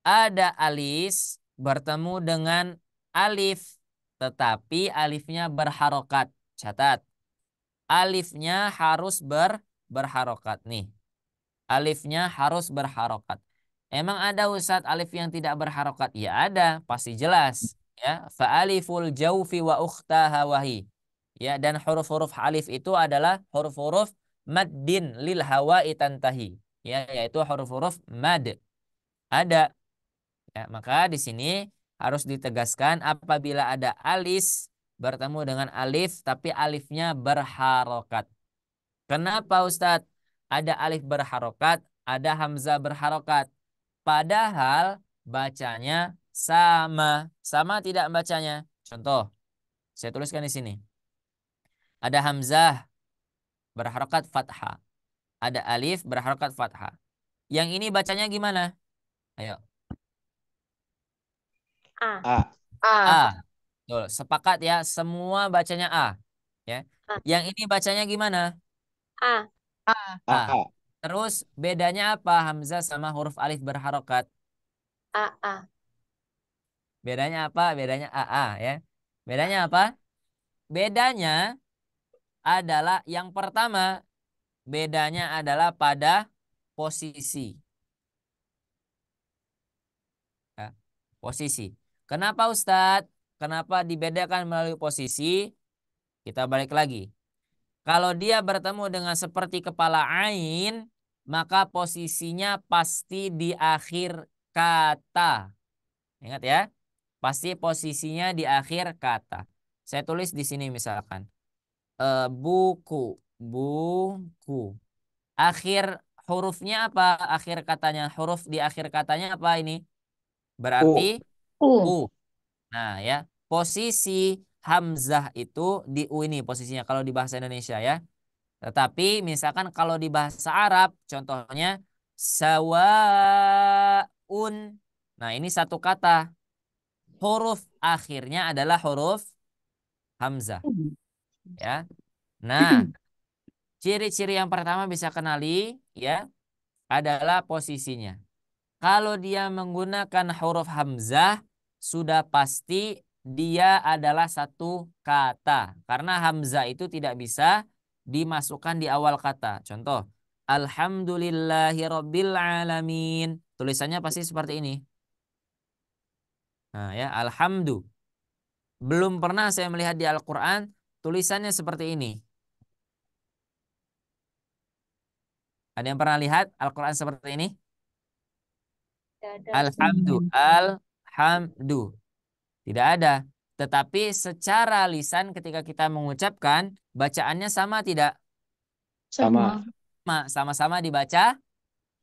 Ada alis bertemu dengan alif, tetapi alifnya berharokat. Catat. Alifnya harus berharokat nih. Alifnya harus berharokat. Emang ada Ustadz alif yang tidak berharokat? Ya ada, pasti jelas. Ya, fa'aliful jaufi wa ukhtaha wahi. Ya, dan huruf-huruf alif itu adalah huruf-huruf maddin lil hawa'i tantahi. Ya, yaitu huruf-huruf mad. Ada. Ya, maka di sini harus ditegaskan apabila ada alis bertemu dengan alif tapi alifnya berharokat. Kenapa Ustadz? Ada alif berharokat, ada hamzah berharokat. padahal bacanya sama. Sama tidak bacanya? Contoh, saya tuliskan di sini. Ada hamzah berharokat fathah. Ada alif berharokat fathah. Yang ini bacanya gimana? Ayo. A. A. A. Tuh, sepakat ya, semua bacanya A. Ya. A. Yang ini bacanya gimana? A. A. A. Terus bedanya apa hamzah sama huruf alif berharokat? A. Bedanya apa? Bedanya AA ya. Bedanya apa? Bedanya adalah yang pertama, bedanya adalah pada posisi. Ya, posisi. Kenapa Ustadz? Kenapa dibedakan melalui posisi? Kita balik lagi. Kalau dia bertemu dengan seperti kepala ain, maka posisinya pasti di akhir kata. Ingat ya, pasti posisinya di akhir kata. Saya tulis di sini misalkan, buku, buku. Akhir hurufnya apa? Akhir katanya, huruf di akhir katanya apa ini? Berarti U. U. Nah ya, posisi hamzah itu di U ini posisinya kalau di bahasa Indonesia ya. Tetapi misalkan kalau di bahasa Arab, contohnya sawaun. Nah ini satu kata. Huruf akhirnya adalah huruf hamzah. Ya. Nah, ciri-ciri yang pertama bisa kenali ya adalah posisinya. Kalau dia menggunakan huruf hamzah, sudah pasti dia adalah satu kata. Karena hamzah itu tidak bisa dimasukkan di awal kata. Contoh, Alhamdulillahirabbil alamin. Tulisannya pasti seperti ini. Nah ya, alhamdu. Belum pernah saya melihat di Al-Quran tulisannya seperti ini. Ada yang pernah lihat Al-Quran seperti ini? Alhamdu, alhamdu. Tidak ada. Tetapi secara lisan ketika kita mengucapkan, bacaannya sama tidak? Sama. Sama-sama dibaca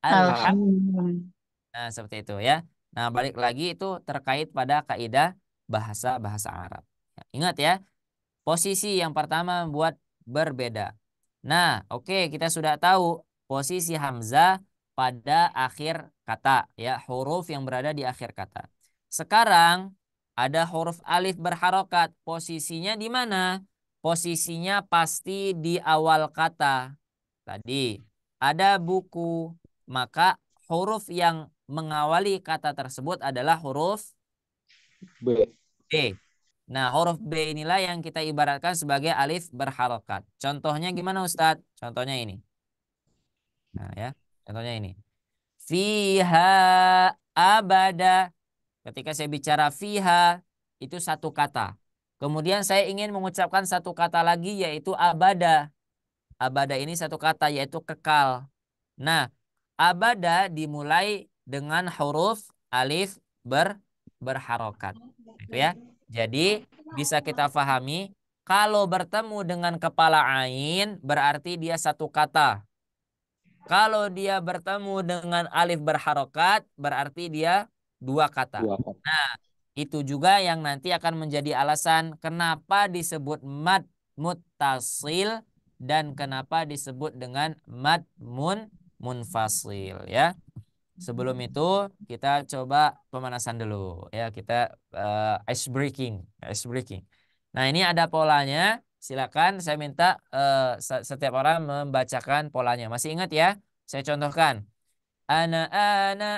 alham. Alhamdulillah. Nah, seperti itu ya. Nah, balik lagi itu terkait pada kaidah bahasa Arab. Ya, ingat ya, posisi yang pertama membuat berbeda. Nah, oke, kita sudah tahu posisi hamzah pada akhir kata, ya, huruf yang berada di akhir kata. Sekarang ada huruf alif berharokat. Posisinya di mana? Posisinya pasti di awal kata. Tadi ada buku, maka huruf yang mengawali kata tersebut adalah huruf B. B. Nah, huruf B inilah yang kita ibaratkan sebagai alif berharokat. Contohnya gimana Ustadz? Contohnya ini. Nah ya, contohnya ini. Fiha abada. Ketika saya bicara fiha, itu satu kata. Kemudian saya ingin mengucapkan satu kata lagi yaitu abada. Abada ini satu kata yaitu kekal. Nah, abada dimulai dengan huruf alif berharokat. Itu ya. Jadi bisa kita pahami kalau bertemu dengan kepala ain berarti dia satu kata. Kalau dia bertemu dengan alif berharokat berarti dia dua kata. Dua kata. Nah, itu juga yang nanti akan menjadi alasan kenapa disebut mad muttasil dan kenapa disebut dengan mad munfasil ya. Sebelum itu kita coba pemanasan dulu ya, kita ice breaking, ice breaking. Nah, ini ada polanya. Silakan saya minta setiap orang membacakan polanya. Masih ingat ya? Saya contohkan. Ana ana.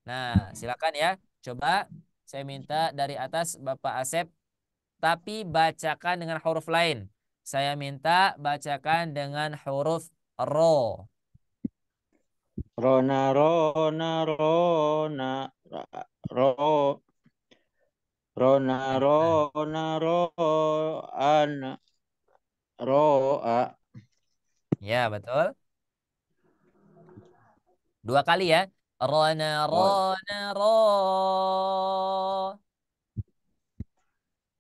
Nah, silakan ya. Coba saya minta dari atas Bapak Asep, tapi bacakan dengan huruf lain. Saya minta bacakan dengan huruf ro. Rona, rona, rona, ro, rona, rona, ro, ana, roa. Ya, betul. Dua kali ya. Rona, Oh, rona, ro.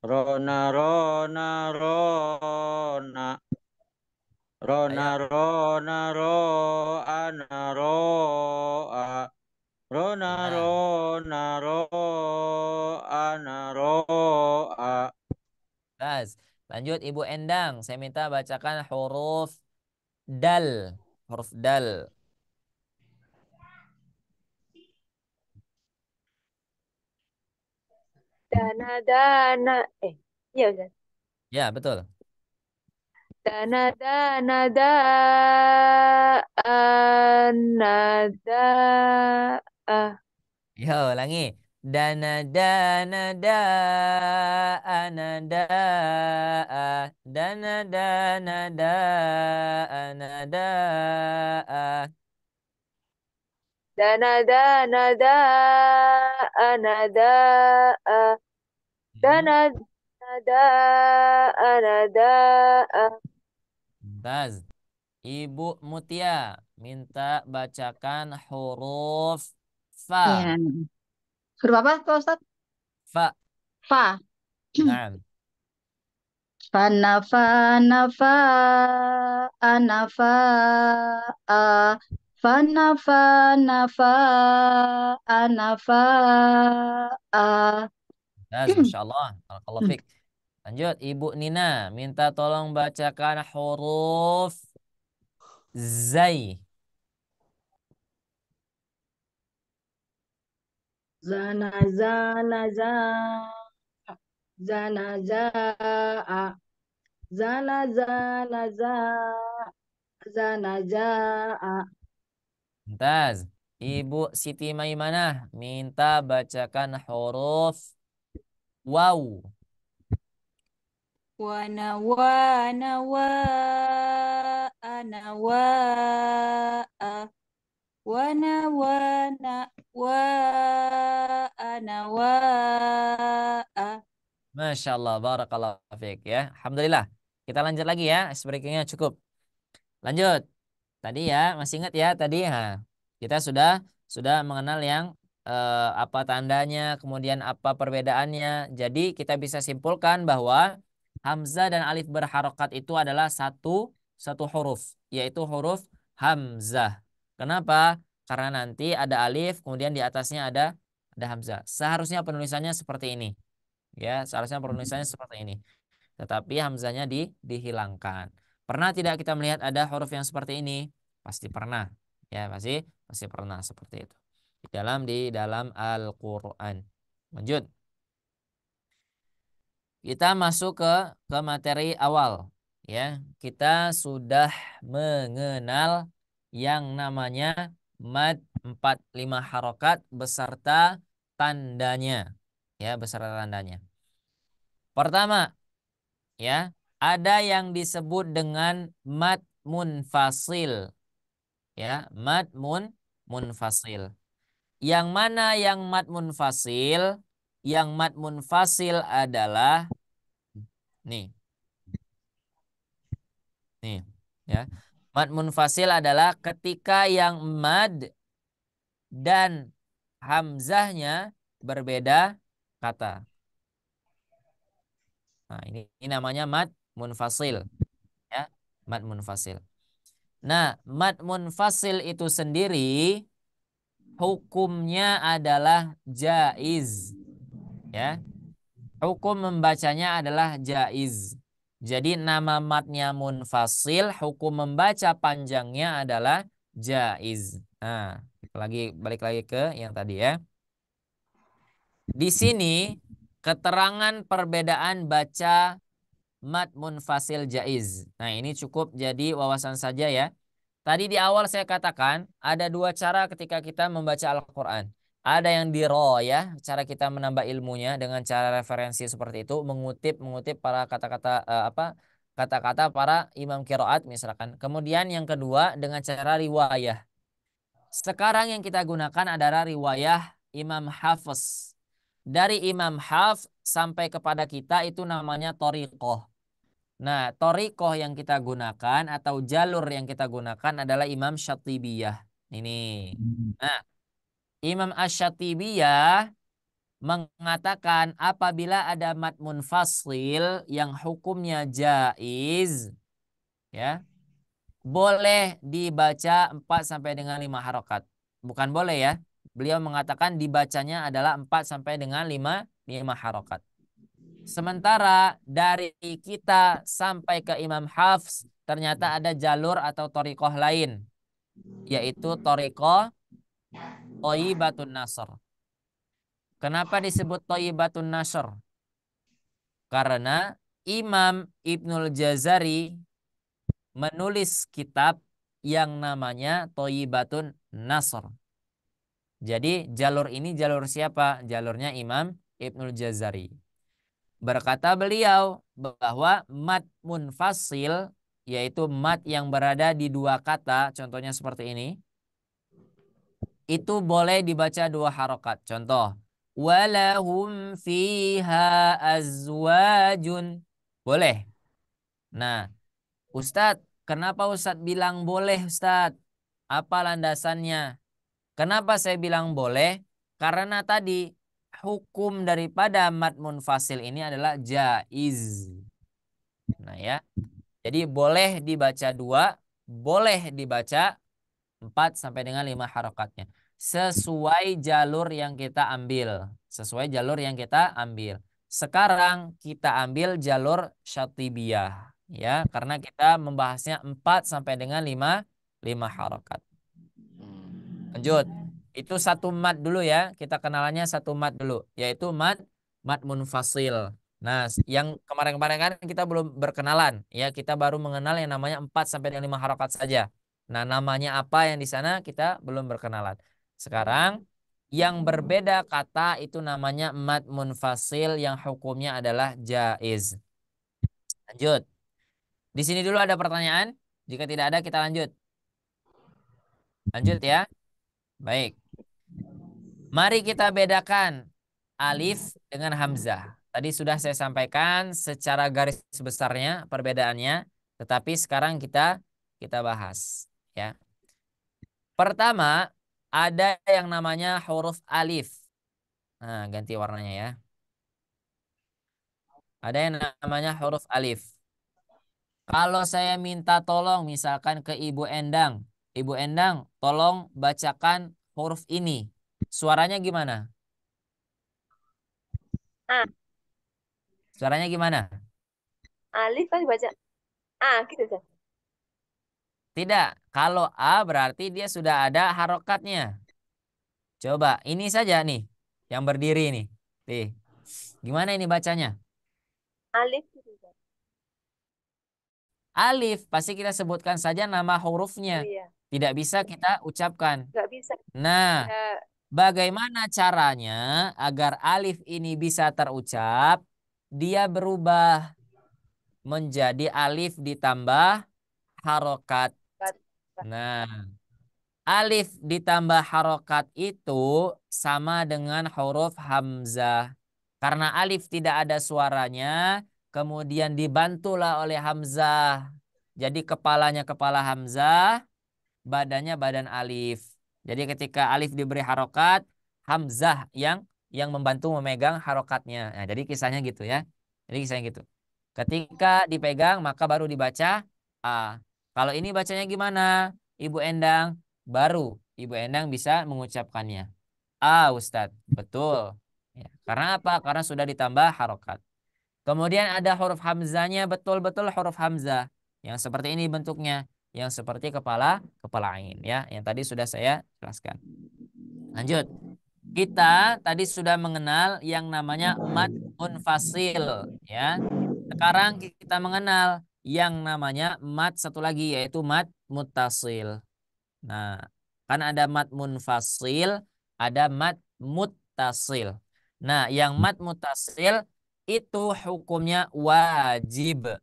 Rona, rona, rona. Rona, Ayo. rona, roana, roa. Rona, Nah, rona, roana, roa. tas. Lanjut Ibu Endang. Saya minta bacakan huruf dal. Huruf dal. Dana, dana. Iya Ustaz. Ya, betul. Dana, dana, da. Nada. Yo, ulangi. Dana dana da anada dana dana da anada Dana, dana, da. Nada. Hmm, Dana, da. Nada. Mumtaz. Ibu Mutia minta bacakan huruf fa. Ya. Huruf apa, Pak Ustadz? Fa. Fa. Nah, Fana, fana, fa, anafa, a. Fana, fana, fa, anafa, a. Mumtaz, Masya Allah. Barakallahu fiik. Lanjut, Ibu Nina minta tolong bacakan huruf zai. Zana, zana, za. Zana, za, a. Zana, zana, za. Zana, za, a. Mumtaz. Ibu Siti Maimanah minta bacakan huruf waw. Wana wana wa ana wa a wana wana wa ana wa a. Masya Allah, barakallahu fiik ya. Alhamdulillah. Kita lanjut lagi ya. Breakingnya cukup. Lanjut. Tadi ya, masih ingat ya tadi ha. Kita sudah mengenal yang apa tandanya, kemudian apa perbedaannya. Jadi kita bisa simpulkan bahwa hamzah dan alif berharokat itu adalah satu huruf, yaitu huruf hamzah. Kenapa? Karena nanti ada alif, kemudian di atasnya ada hamzah. Seharusnya penulisannya seperti ini. Ya, seharusnya penulisannya seperti ini. Tetapi hamzahnya dihilangkan. Pernah tidak kita melihat ada huruf yang seperti ini? Pasti pernah. Ya, pasti pernah seperti itu. Di dalam Al-Qur'an. Lanjut. Kita masuk ke materi awal. Ya, kita sudah mengenal yang namanya mad 45 harokat beserta tandanya. Ya, beserta tandanya. Pertama, ya, ada yang disebut dengan mad munfasil, ya, mad munfasil. Yang mana yang mad munfasil? Yang mad munfasil adalah nih, nih, ya. Mad munfasil adalah ketika yang mad dan hamzahnya berbeda kata. Nah, ini namanya mad munfasil, ya, mad munfasil. Nah, mad munfasil itu sendiri hukumnya adalah jaiz, ya. Hukum membacanya adalah jaiz. Jadi nama matnya munfasil, hukum membaca panjangnya adalah jaiz. Nah, balik lagi ke yang tadi ya. Di sini keterangan perbedaan baca mad munfasil jaiz. Nah, ini cukup jadi wawasan saja ya. Tadi di awal saya katakan ada dua cara ketika kita membaca Al-Quran. Ada yang di ya, cara kita menambah ilmunya dengan cara referensi seperti itu, mengutip para kata-kata kata-kata para imam qiraat misalkan. Kemudian yang kedua dengan cara riwayah. Sekarang yang kita gunakan adalah riwayah Imam Hafiz. Dari Imam Hafiz sampai kepada kita itu namanya thoriqoh. Nah, thoriqoh yang kita gunakan atau jalur yang kita gunakan adalah Imam Syatibiyah. Ini. Nah, Imam Asy-Syatibiyah mengatakan apabila ada mad munfasil yang hukumnya jaiz, ya, boleh dibaca 4 sampai dengan 5 harokat. Bukan boleh ya. Beliau mengatakan dibacanya adalah 4 sampai dengan 5 harokat. Sementara dari kita sampai ke Imam Hafs ternyata ada jalur atau thariqah lain, yaitu thariqah Thayyibatun Nasr. Kenapa disebut Thayyibatun Nasr? Karena Imam Ibnul Jazari menulis kitab yang namanya Thayyibatun Nasr. Jadi jalur ini jalur siapa? Jalurnya Imam Ibnul Jazari. Berkata beliau bahwa mad munfasil, yaitu mad yang berada di dua kata, contohnya seperti ini, itu boleh dibaca 2 harokat. Contoh, walahum fiha azwajun. Boleh. Nah, Ustadz, kenapa Ustadz bilang boleh, Ustadz? Apa landasannya? Kenapa saya bilang boleh? Karena tadi hukum daripada mad munfasil ini adalah jaiz. Nah ya, jadi boleh dibaca 2, boleh dibaca 4 sampai dengan 5 harokatnya. Sesuai jalur yang kita ambil. Sesuai jalur yang kita ambil. Sekarang kita ambil jalur syatibiyah. Ya, karena kita membahasnya 4 sampai dengan 5 harokat. Lanjut. Itu satu mad dulu ya. Kita kenalannya satu mad dulu. Yaitu mad munfasil. Nah, yang kemarin-kemarin kan kita belum berkenalan. Ya, kita baru mengenal yang namanya 4 sampai dengan 5 harokat saja. Nah, namanya apa yang di sana kita belum berkenalan. Sekarang, yang berbeda kata itu namanya mad munfasil yang hukumnya adalah jaiz. Lanjut. Di sini dulu ada pertanyaan. Jika tidak ada, kita lanjut. Lanjut ya. Baik. Mari kita bedakan alif dengan hamzah. Tadi sudah saya sampaikan secara garis besarnya perbedaannya, tetapi sekarang kita bahas ya. Pertama, ada yang namanya huruf alif. Nah, ganti warnanya ya. Ada yang namanya huruf alif. Kalau saya minta tolong misalkan ke Ibu Endang, Ibu Endang, tolong bacakan huruf ini. Suaranya gimana? A. Suaranya gimana? Alif kan dibaca A gitu kan. Tidak. Kalau A berarti dia sudah ada harokatnya. Coba ini saja nih yang berdiri nih. Nih. Gimana ini bacanya? Alif gitu kan. Alif pasti kita sebutkan saja nama Oh hurufnya. iya, Tidak bisa kita ucapkan. nggak bisa. Nah, Ya, bagaimana caranya agar alif ini bisa terucap? Dia berubah menjadi alif ditambah harokat. Nah, alif ditambah harokat itu sama dengan huruf hamzah. Karena alif tidak ada suaranya, kemudian dibantulah oleh hamzah. Jadi kepalanya kepala hamzah, badannya badan alif. Jadi ketika alif diberi harokat, hamzah yang membantu memegang harokatnya. Nah, jadi kisahnya gitu ya. Jadi kisahnya gitu. Ketika dipegang maka baru dibaca A. Kalau ini bacanya gimana? Ibu Endang, baru Ibu Endang bisa mengucapkannya. A, Ustadz. Betul. Ya, karena apa? Karena sudah ditambah harokat. Kemudian ada huruf hamzahnya, betul-betul huruf hamzah. Yang seperti ini bentuknya. Yang seperti kepala ain ya. Yang tadi sudah saya jelaskan. Lanjut. Kita tadi sudah mengenal yang namanya mad munfasil ya. Sekarang kita mengenal yang namanya mad satu lagi yaitu mad muttasil. Nah, kan ada mad munfasil, ada mad muttasil. Nah, yang mad muttasil itu hukumnya wajib.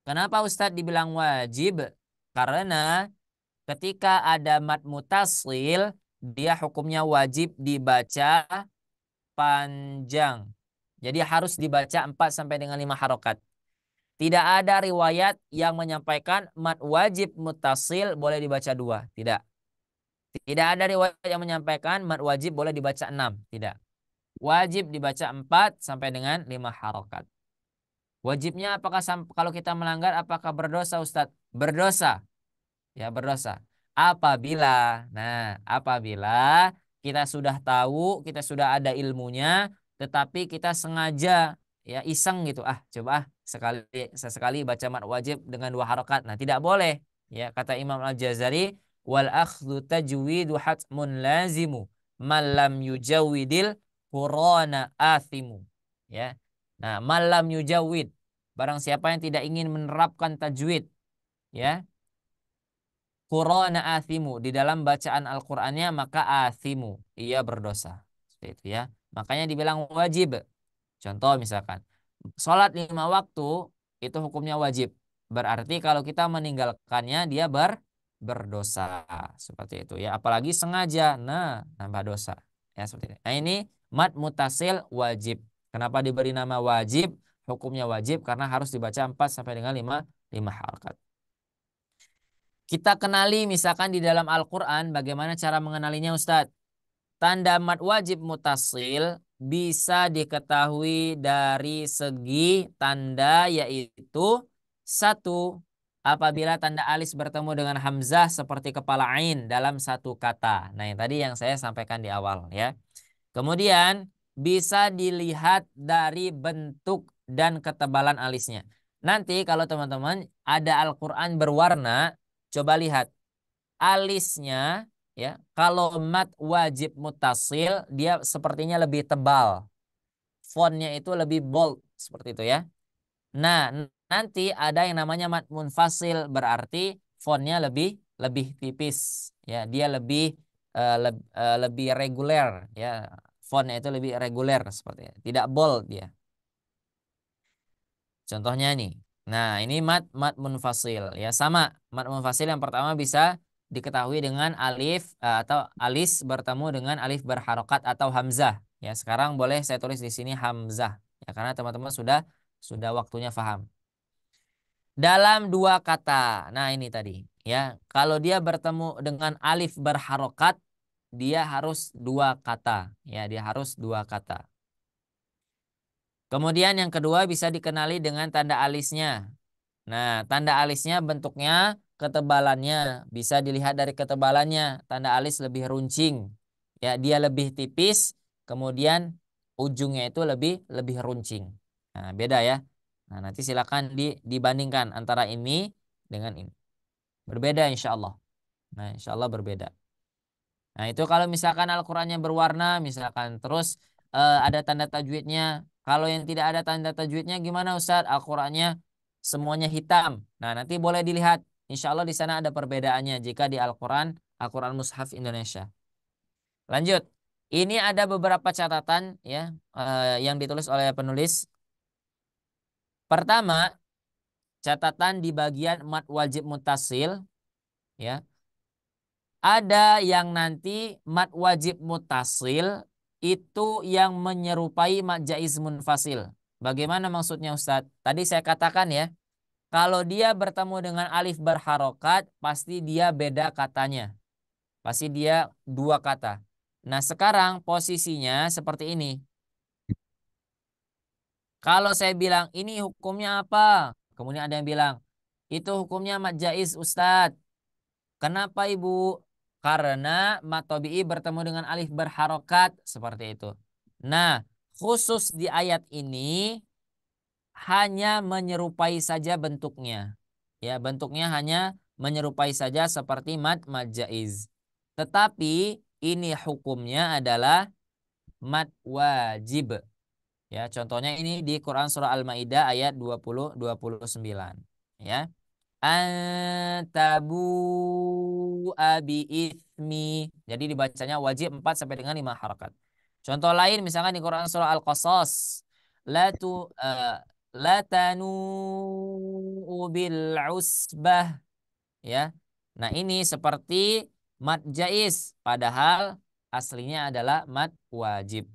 Kenapa Ustadz dibilang wajib? Karena ketika ada mad muttasil, dia hukumnya wajib dibaca panjang. Jadi harus dibaca 4 sampai dengan 5 harokat. Tidak ada riwayat yang menyampaikan mad wajib muttasil boleh dibaca 2. Tidak. Tidak ada riwayat yang menyampaikan mad wajib boleh dibaca 6. Tidak. wajib dibaca 4 sampai dengan 5 harokat. Wajibnya apakah kalau kita melanggar apakah berdosa Ustadz? Berdosa. Ya, berdosa. Apabila kita sudah tahu, kita sudah ada ilmunya, tetapi kita sengaja ya iseng gitu. Coba sesekali baca mat wajib dengan 2 harokat. Nah, tidak boleh. Ya, kata Imam Al-Jazari, wal akhdhu tajwidu hatmun lazimu malam yujawidil qurana athimu. Ya. Nah, malam yujawid, barang siapa yang tidak ingin menerapkan tajwid, ya, Qurana athimu, di dalam bacaan Al-Qur'annya, maka athimu, ia berdosa. Seperti itu ya. Makanya dibilang wajib. Contoh misalkan, sholat 5 waktu itu hukumnya wajib. Berarti kalau kita meninggalkannya dia berdosa. Seperti itu ya. Apalagi sengaja, nah nambah dosa. Ya seperti itu. Nah ini mad mutasil wajib. Kenapa diberi nama wajib? Hukumnya wajib karena harus dibaca 4 sampai dengan 5 harakat. Kita kenali misalkan di dalam Al-Quran, bagaimana cara mengenalinya Ustadz? Tanda mad wajib mutasil bisa diketahui dari segi tanda, yaitu 1, apabila tanda alis bertemu dengan hamzah seperti kepala ain dalam satu kata. Nah yang tadi yang saya sampaikan di awal ya. Kemudian bisa dilihat dari bentuk dan ketebalan alisnya. Nanti kalau teman-teman ada Al-Quran berwarna, coba lihat alisnya ya. Kalau mat wajib mutasil dia sepertinya lebih tebal. Fontnya itu lebih bold seperti itu ya. Nah, nanti ada yang namanya mat munfasil, berarti fontnya lebih tipis ya. Dia lebih reguler ya. Fontnya itu lebih reguler seperti itu. Tidak bold dia. Contohnya nih. Nah, ini mat munfasil ya, sama. Mat munfasil yang pertama bisa diketahui dengan alif atau alis bertemu dengan alif berharokat atau hamzah. Ya, sekarang boleh saya tulis di sini hamzah ya, karena teman-teman sudah waktunya paham. Dalam 2 kata. Nah, ini tadi ya. Kalau dia bertemu dengan alif berharokat, dia harus 2 kata. Ya, dia harus 2 kata. Kemudian yang kedua bisa dikenali dengan tanda alisnya. Nah, tanda alisnya bentuknya, ketebalannya bisa dilihat dari ketebalannya. Tanda alis lebih runcing. Ya, dia lebih tipis, kemudian ujungnya itu lebih runcing. Nah, beda ya. Nah, nanti silakan dibandingkan antara ini dengan ini. Berbeda insya Allah. Nah, insya Allah berbeda. Nah, itu kalau misalkan Al-Qur'annya berwarna, misalkan terus ada tanda tajwidnya. Kalau yang tidak ada tanda tajwidnya gimana Ustadz? Al-Qur'annya semuanya hitam. Nah, nanti boleh dilihat. Insya Allah di sana ada perbedaannya jika di Al-Qur'an Mushaf Indonesia. Lanjut. Ini ada beberapa catatan ya yang ditulis oleh penulis. Pertama, catatan di bagian mat wajib mutasil ya. Ada yang nanti mat wajib mutasil itu yang menyerupai mat jaiz munfasil. Bagaimana maksudnya Ustadz? Tadi saya katakan ya, kalau dia bertemu dengan alif berharokat, pasti dia beda katanya. Pasti dia 2 kata. Nah sekarang posisinya seperti ini. Kalau saya bilang ini hukumnya apa? Kemudian ada yang bilang itu hukumnya mat jaiz Ustadz. Kenapa Ibu? Karena mat tabi'i bertemu dengan alif berharokat seperti itu. Nah, khusus di ayat ini hanya menyerupai saja bentuknya. Ya, bentuknya hanya menyerupai saja seperti mat jaiz. Tetapi ini hukumnya adalah mat wajib. Ya, contohnya ini di Quran surah Al-Maidah ayat 20-29. Ya. Antabu abi ismi. Jadi dibacanya wajib 4 sampai dengan 5 harakat. Contoh lain misalkan di Quran surah Al-Qasas. La tu la tanu bil usbah ya. Nah, ini seperti mad jaiz padahal aslinya adalah mad wajib.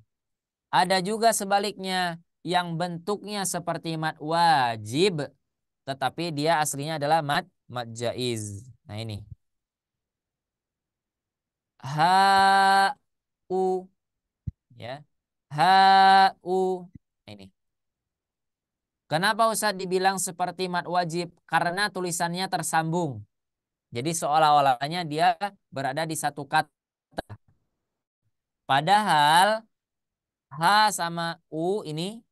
Ada juga sebaliknya yang bentuknya seperti mad wajib tetapi dia aslinya adalah mad jaiz. Nah ini. Ha u ya. Ha-u. Ini. Kenapa Ustadz dibilang seperti mad wajib? Karena tulisannya tersambung. Jadi seolah-olahnya dia berada di satu kata. Padahal ha sama u ini,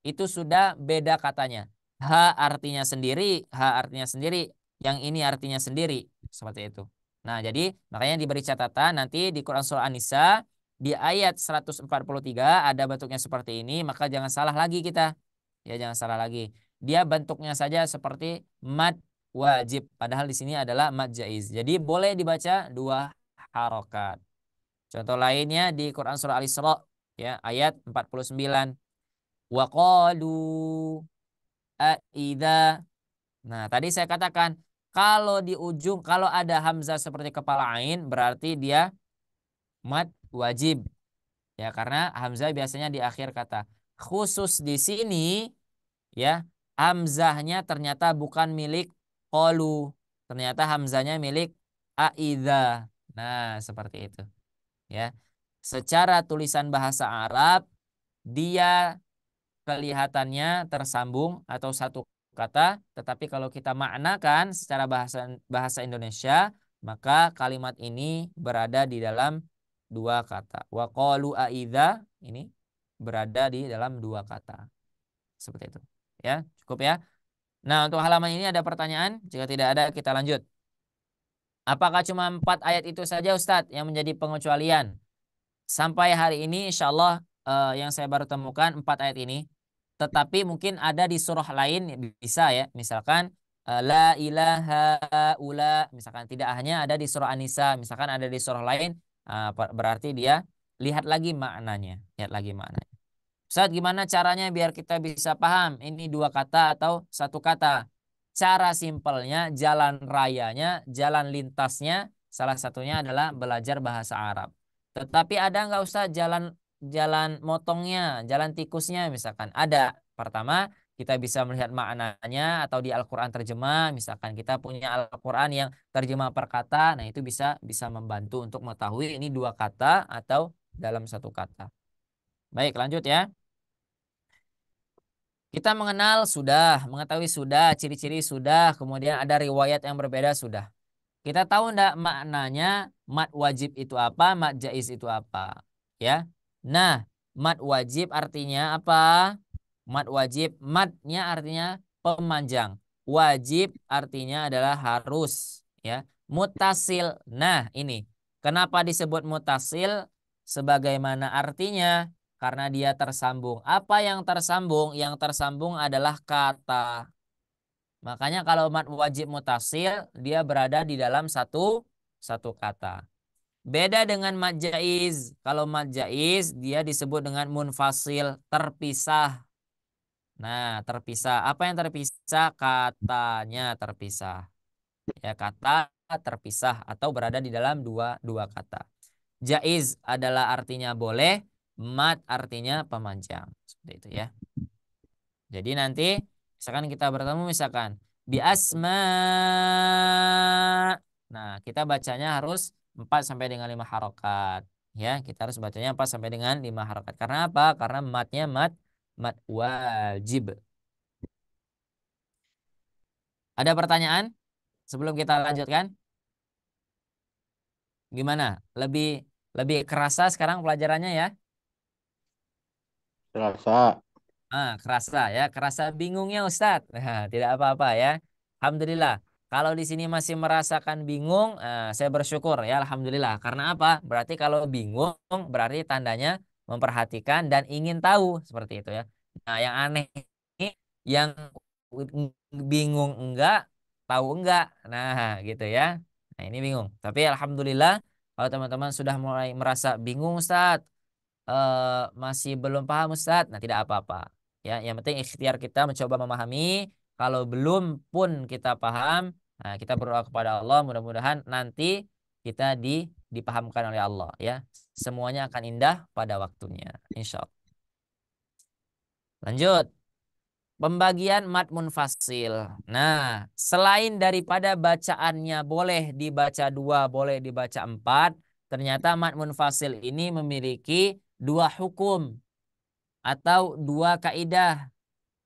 itu sudah beda katanya. Ha artinya sendiri, ha artinya sendiri, yang ini artinya sendiri. Seperti itu. Nah, jadi makanya diberi catatan nanti di Quran Surah An-Nisa di ayat 143 ada bentuknya seperti ini, maka jangan salah lagi kita. Ya, jangan salah lagi. Dia bentuknya saja seperti mad wajib, padahal di sini adalah mad jaiz. Jadi boleh dibaca dua harokat. Contoh lainnya di Quran Surah Al-Isra ya ayat 49. Wa qalu aidza. Nah, tadi saya katakan kalau di ujung kalau ada hamzah seperti kepala ain berarti dia mad wajib. Ya, karena hamzah biasanya di akhir kata. Khusus di sini ya, hamzahnya ternyata bukan milik qalu. Ternyata hamzahnya milik aidza. Nah, seperti itu. Ya. Secara tulisan bahasa Arab dia kelihatannya tersambung atau satu kata, tetapi kalau kita maknakan secara bahasa bahasa Indonesia, maka kalimat ini berada di dalam dua kata. Wa qalu aidza ini berada di dalam dua kata. Seperti itu. Ya, cukup ya. Nah, untuk halaman ini ada pertanyaan? Jika tidak ada, kita lanjut. Apakah cuma 4 ayat itu saja Ustadz yang menjadi pengecualian? Sampai hari ini insya Allah yang saya baru temukan 4 ayat ini. Tetapi mungkin ada di surah lain bisa ya. Misalkan la ilaha ula. Misalkan tidak hanya ada di surah An-Nisa. Misalkan ada di surah lain. Berarti dia lihat lagi maknanya. Lihat lagi maknanya. Ustaz, gimana caranya biar kita bisa paham ini dua kata atau satu kata? Cara simpelnya, jalan rayanya, jalan lintasnya, salah satunya adalah belajar bahasa Arab. Tetapi ada nggak Ustaz jalan motongnya, jalan tikusnya misalkan? Ada. Pertama, kita bisa melihat maknanya atau di Al-Quran terjemah. Misalkan kita punya Al-Quran yang terjemah per kata, nah itu bisa membantu untuk mengetahui ini dua kata atau dalam satu kata. Baik, lanjut ya. Kita mengenal sudah, mengetahui sudah, ciri-ciri sudah, kemudian ada riwayat yang berbeda sudah. Kita tahu enggak maknanya mad wajib itu apa, mad jaiz itu apa? Ya. Nah, mad wajib artinya apa? Mad wajib, madnya artinya pemanjang. Wajib artinya adalah harus, ya. Mutasil. Nah, ini. Kenapa disebut mutasil? Sebagaimana artinya karena dia tersambung. Apa yang tersambung? Yang tersambung adalah kata. Makanya kalau mad wajib mutasil, dia berada di dalam satu kata. Beda dengan mad jaiz. Kalau mad jaiz, dia disebut dengan munfasil, terpisah. Nah, terpisah. Apa yang terpisah? Katanya terpisah. Ya, kata terpisah atau berada di dalam dua kata. Jaiz adalah artinya boleh, mad artinya pemanjang. Seperti itu ya. Jadi nanti misalkan kita bertemu misalkan bi asma. Nah, kita bacanya harus 4 sampai dengan 5 harokat. Ya, kita harus bacanya 4 sampai dengan 5 harokat. Karena apa? Karena madnya mad wajib. Ada pertanyaan sebelum kita lanjutkan? Gimana? Lebih kerasa sekarang pelajarannya ya? Terasa. Kerasa ya, kerasa bingungnya Ustadz. Nah, tidak apa-apa ya. Alhamdulillah. Kalau di sini masih merasakan bingung, saya bersyukur ya, alhamdulillah. Karena apa? Berarti kalau bingung, berarti tandanya memperhatikan dan ingin tahu seperti itu ya. Nah, yang aneh ini, yang bingung enggak, tahu enggak. Nah, gitu ya. Nah, ini bingung. Tapi alhamdulillah, kalau teman-teman sudah mulai merasa bingung, Ustadz, masih belum paham Ustadz, nah tidak apa-apa. Ya, yang penting ikhtiar kita mencoba memahami. Kalau belum pun kita paham, nah kita berdoa kepada Allah, mudah-mudahan nanti kita dipahamkan oleh Allah ya. Semuanya akan indah pada waktunya, insya Allah. Lanjut. Pembagian mad munfasil. Nah, selain daripada bacaannya boleh dibaca 2, boleh dibaca 4, ternyata mad munfasil ini memiliki dua hukum atau dua kaidah.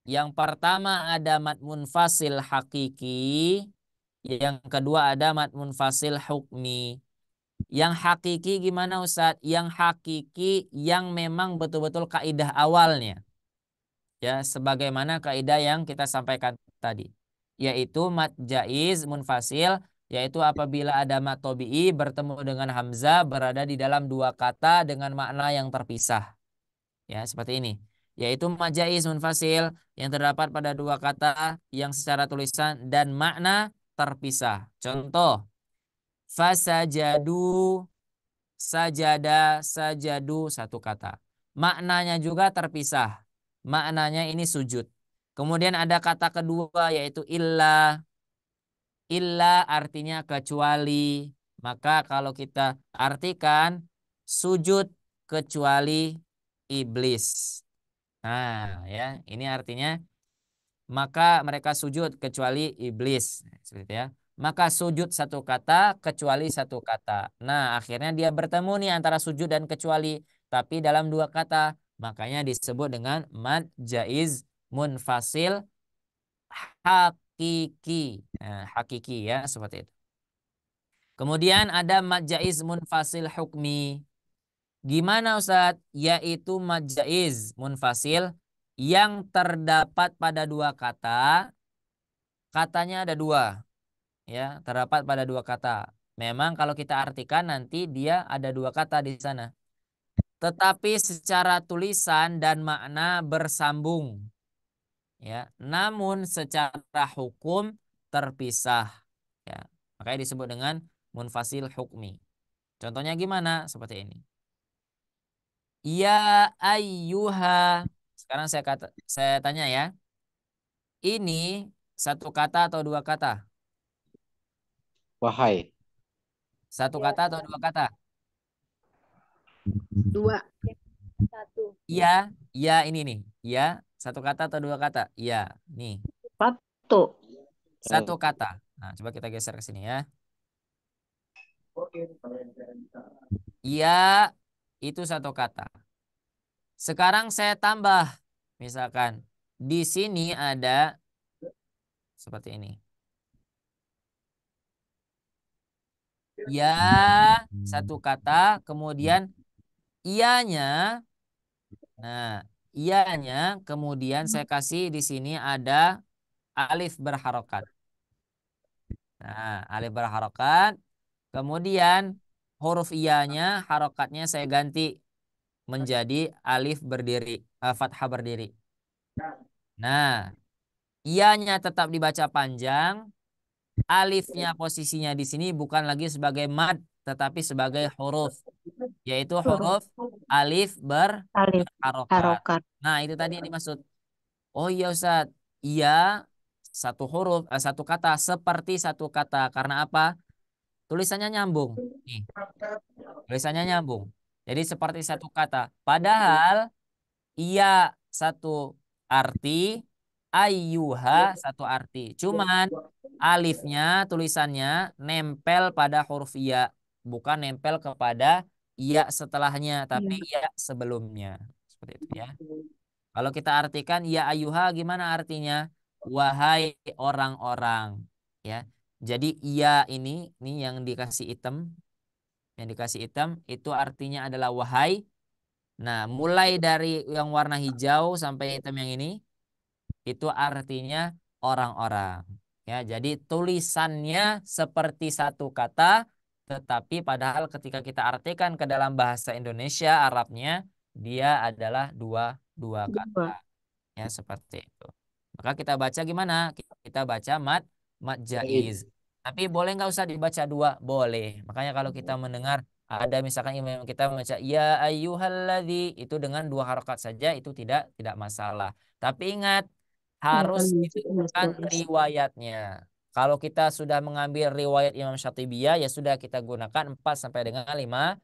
Yang pertama ada mad munfasil hakiki, yang kedua ada mad munfasil hukmi. Yang hakiki gimana Ustadz? Yang hakiki yang memang betul-betul kaidah awalnya. Ya, sebagaimana kaidah yang kita sampaikan tadi, yaitu mad jaiz munfasil, yaitu apabila ada mad tabi'i bertemu dengan hamzah berada di dalam dua kata dengan makna yang terpisah. Ya, seperti ini. Yaitu mad jaiz munfasil yang terdapat pada dua kata yang secara tulisan dan makna terpisah. Contoh, fasajadu, sajada, sajadu, satu kata. Maknanya juga terpisah. Maknanya ini sujud. Kemudian ada kata kedua yaitu illa. Illa artinya kecuali. Maka kalau kita artikan sujud kecuali iblis. Nah, ya, ini artinya maka mereka sujud kecuali iblis. Seperti itu ya. Maka sujud satu kata kecuali satu kata. Nah, akhirnya dia bertemu nih antara sujud dan kecuali, tapi dalam dua kata. Makanya disebut dengan mad jaiz munfasil hakiki. Nah, hakiki ya, seperti itu. Kemudian ada mad jaiz munfasil hukmi. Gimana Ustadz? Yaitu mad jaiz munfasil yang terdapat pada dua kata. Katanya ada dua. Ya, terdapat pada dua kata. Memang kalau kita artikan nanti dia ada dua kata di sana. Tetapi secara tulisan dan makna bersambung. Ya, namun secara hukum terpisah. Ya, makanya disebut dengan munfasil hukmi. Contohnya gimana? Seperti ini. Ya ayyuha. Sekarang saya tanya ya. Ini satu kata atau dua kata? Wahai. Satu kata atau dua kata? Dua. Satu. Iya, iya ini nih. Iya, satu kata atau dua kata? Iya, nih. Satu. Satu kata. Nah, coba kita geser ke sini ya. Iya, itu satu kata. Sekarang saya tambah. Misalkan di sini ada seperti ini. Ya, satu kata, kemudian ianya. Nah, ianya kemudian saya kasih di sini ada alif berharokat. Nah, alif berharokat. Kemudian huruf ianya harokatnya saya ganti menjadi alif berdiri, fathah berdiri. Nah, ianya tetap dibaca panjang. Alifnya posisinya di sini bukan lagi sebagai mad, tetapi sebagai huruf, yaitu huruf alif Alif berharokat. harokat. Nah, itu tadi yang dimaksud. Oh iya Ustaz, iya satu huruf, satu kata seperti satu kata. Karena apa? Tulisannya nyambung. Nih, tulisannya nyambung. Jadi seperti satu kata. Padahal iya satu arti, ayyuha satu arti. Cuman alifnya tulisannya nempel pada huruf iya, bukan nempel kepada iya setelahnya, tapi iya sebelumnya. Seperti itu ya. Kalau kita artikan ya ayyuha gimana artinya? Wahai orang-orang. Ya. Jadi iya ini yang dikasih hitam, itu artinya adalah wahai. Nah, mulai dari yang warna hijau sampai hitam yang ini itu artinya orang-orang. Ya, jadi tulisannya seperti satu kata, tetapi padahal ketika kita artikan ke dalam bahasa Indonesia Arabnya dia adalah dua kata. Dua. Ya, seperti itu. Maka kita baca gimana? Kita baca mad jaiz. Tapi boleh nggak usah dibaca dua? Boleh. Makanya kalau kita mendengar ada misalkan imam kita membaca ya ayyuhalladzi itu dengan dua harokat saja itu tidak masalah. Tapi ingat harus disebutkan riwayatnya. Kalau kita sudah mengambil riwayat Imam Syatibiyah ya sudah kita gunakan 4 sampai dengan 5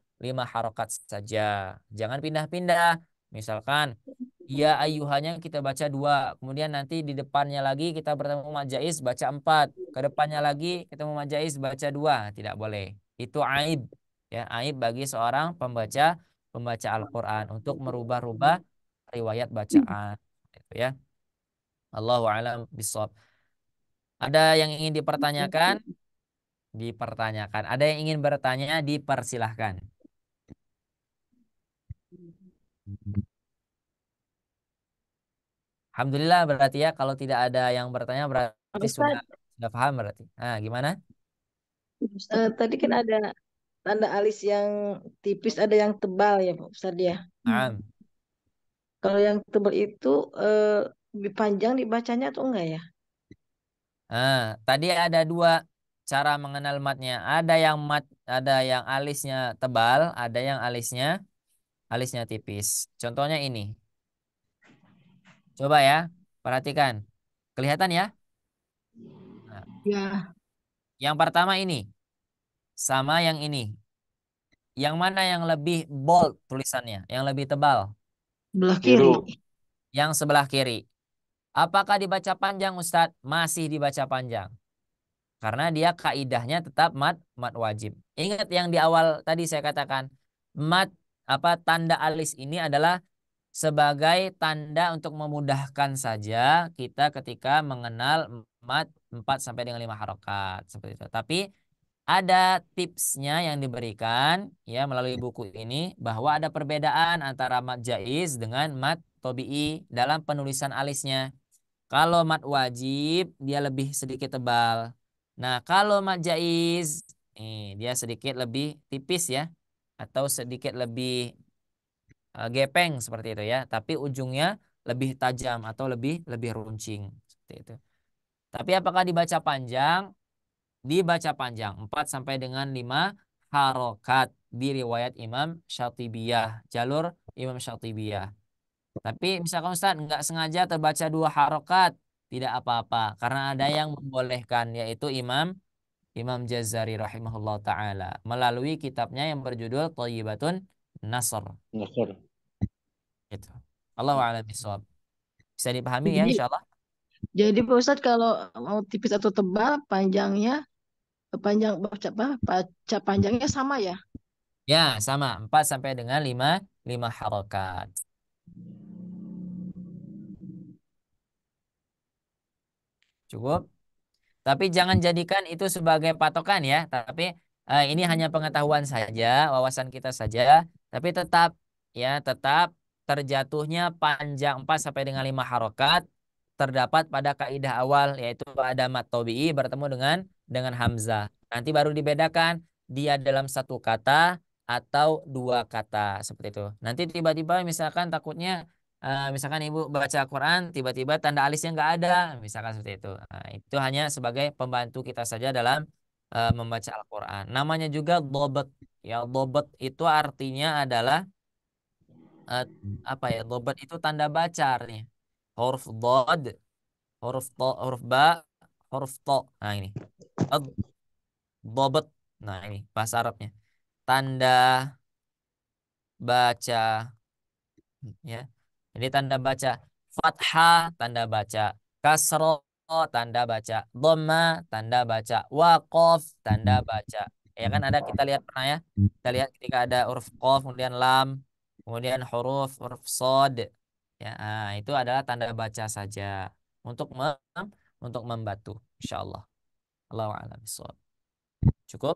harokat saja. Jangan pindah-pindah. Misalkan ya ayuhanya kita baca dua, kemudian nanti di depannya lagi kita bertemu mad jaiz baca 4, ke depannya lagi ketemu mad jaiz baca 2, tidak boleh. Itu aib, ya aib bagi seorang pembaca pembaca Al-Quran untuk merubah-rubah riwayat bacaan. Itu ya. Allahu a'lam bishawab. Ada yang ingin dipertanyakan? Dipertanyakan. Ada yang ingin bertanya? Dipersilahkan. Alhamdulillah berarti ya kalau tidak ada yang bertanya berarti sudah Ustaz, paham berarti. Nah, gimana? tadi kan ada tanda alis yang tipis, ada yang tebal ya, Pak Ustaz ya. Nah, Kalau yang tebal itu lebih panjang dibacanya atau enggak ya? tadi ada dua cara mengenal matnya. Ada yang alisnya tebal, ada yang alisnya tipis. Contohnya ini. Coba ya, perhatikan. Kelihatan ya? Nah, Ya, yang pertama ini sama yang ini. Yang mana yang lebih bold tulisannya, yang lebih tebal? belah Biru. kiri. Yang sebelah kiri. Apakah dibaca panjang, Ustadz? Masih dibaca panjang. Karena dia kaidahnya tetap mat wajib. Ingat yang di awal tadi saya katakan, mat tanda alis ini adalah sebagai tanda untuk memudahkan saja kita ketika mengenal mat 4 sampai dengan 5 harokat seperti itu. Tapi ada tipsnya yang diberikan ya melalui buku ini bahwa ada perbedaan antara mat jaiz dengan mat tobi'i dalam penulisan alisnya. Kalau mat wajib dia lebih sedikit tebal. Nah, kalau mat jaiz dia sedikit lebih tipis ya atau sedikit lebih gepeng seperti itu ya, tapi ujungnya lebih tajam atau lebih lebih runcing seperti itu. Tapi apakah dibaca panjang? Dibaca panjang 4 sampai dengan 5 harokat di riwayat Imam Syatibiyah, jalur Imam Syatibiyah. Tapi misalkan Ustaz nggak sengaja terbaca 2 harokat, tidak apa-apa karena ada yang membolehkan yaitu Imam Jazari rahimahullah taala melalui kitabnya yang berjudul Thayyibatun Nasr. Nasr. Itu. Allahu a'lam bishawab. Bisa dipahami ya Jadi, insyaallah. jadi Pak Ustaz kalau mau tipis atau tebal, panjang baca panjangnya sama ya? Ya, sama 4 sampai dengan 5 harokat. Cukup. Tapi jangan jadikan itu sebagai patokan ya. Tapi ini hanya pengetahuan saja, wawasan kita saja. Tapi tetap terjatuhnya panjang 4 sampai dengan 5 harokat terdapat pada kaidah awal yaitu pada mat tabi'i bertemu dengan hamzah. Nanti baru dibedakan dia dalam satu kata atau dua kata seperti itu. Nanti tiba-tiba misalkan takutnya misalkan ibu baca Quran tiba-tiba tanda alisnya nggak ada misalkan seperti itu. Nah, itu hanya sebagai pembantu kita saja dalam membaca Al-Quran. Namanya juga dobet. Ya, dobet itu artinya adalah apa ya? Dobet itu tanda baca artinya. Huruf dod, huruf to, huruf ba, huruf to. Nah ini. Dobet. Nah ini bahasa Arabnya. Tanda baca ya. Jadi tanda baca fathah tanda baca, kasro tanda baca, dhamma tanda baca, waqaf tanda baca. Ya kan ada kita lihat pernah ya. Kita lihat ketika ada huruf qaf kemudian lam, kemudian huruf shad. Ya, itu adalah tanda baca saja untuk untuk membantu insyaallah. Allahu a'lam bishawab. Cukup?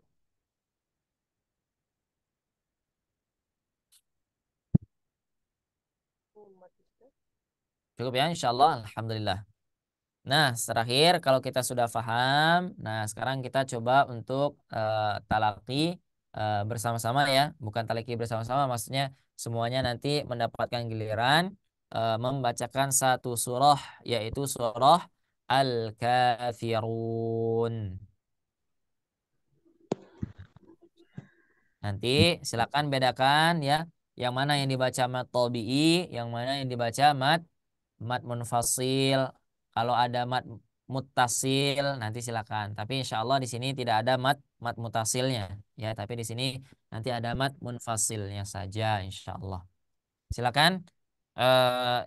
Cukup ya insyaallah. Alhamdulillah. Nah, terakhir kalau kita sudah paham, nah sekarang kita coba untuk talaki bersama-sama ya, bukan talaki bersama-sama, maksudnya semuanya nanti mendapatkan giliran membacakan satu surah, yaitu surah Al-Kafirun. Nanti silakan bedakan ya, yang mana yang dibaca mat tabi'i, yang mana yang dibaca mat munfasil. Kalau ada mat muttasil nanti silakan. Tapi insya Allah di sini tidak ada mat mutasilnya ya. Tapi di sini nanti ada mat munfasilnya saja insya Allah. Silakan.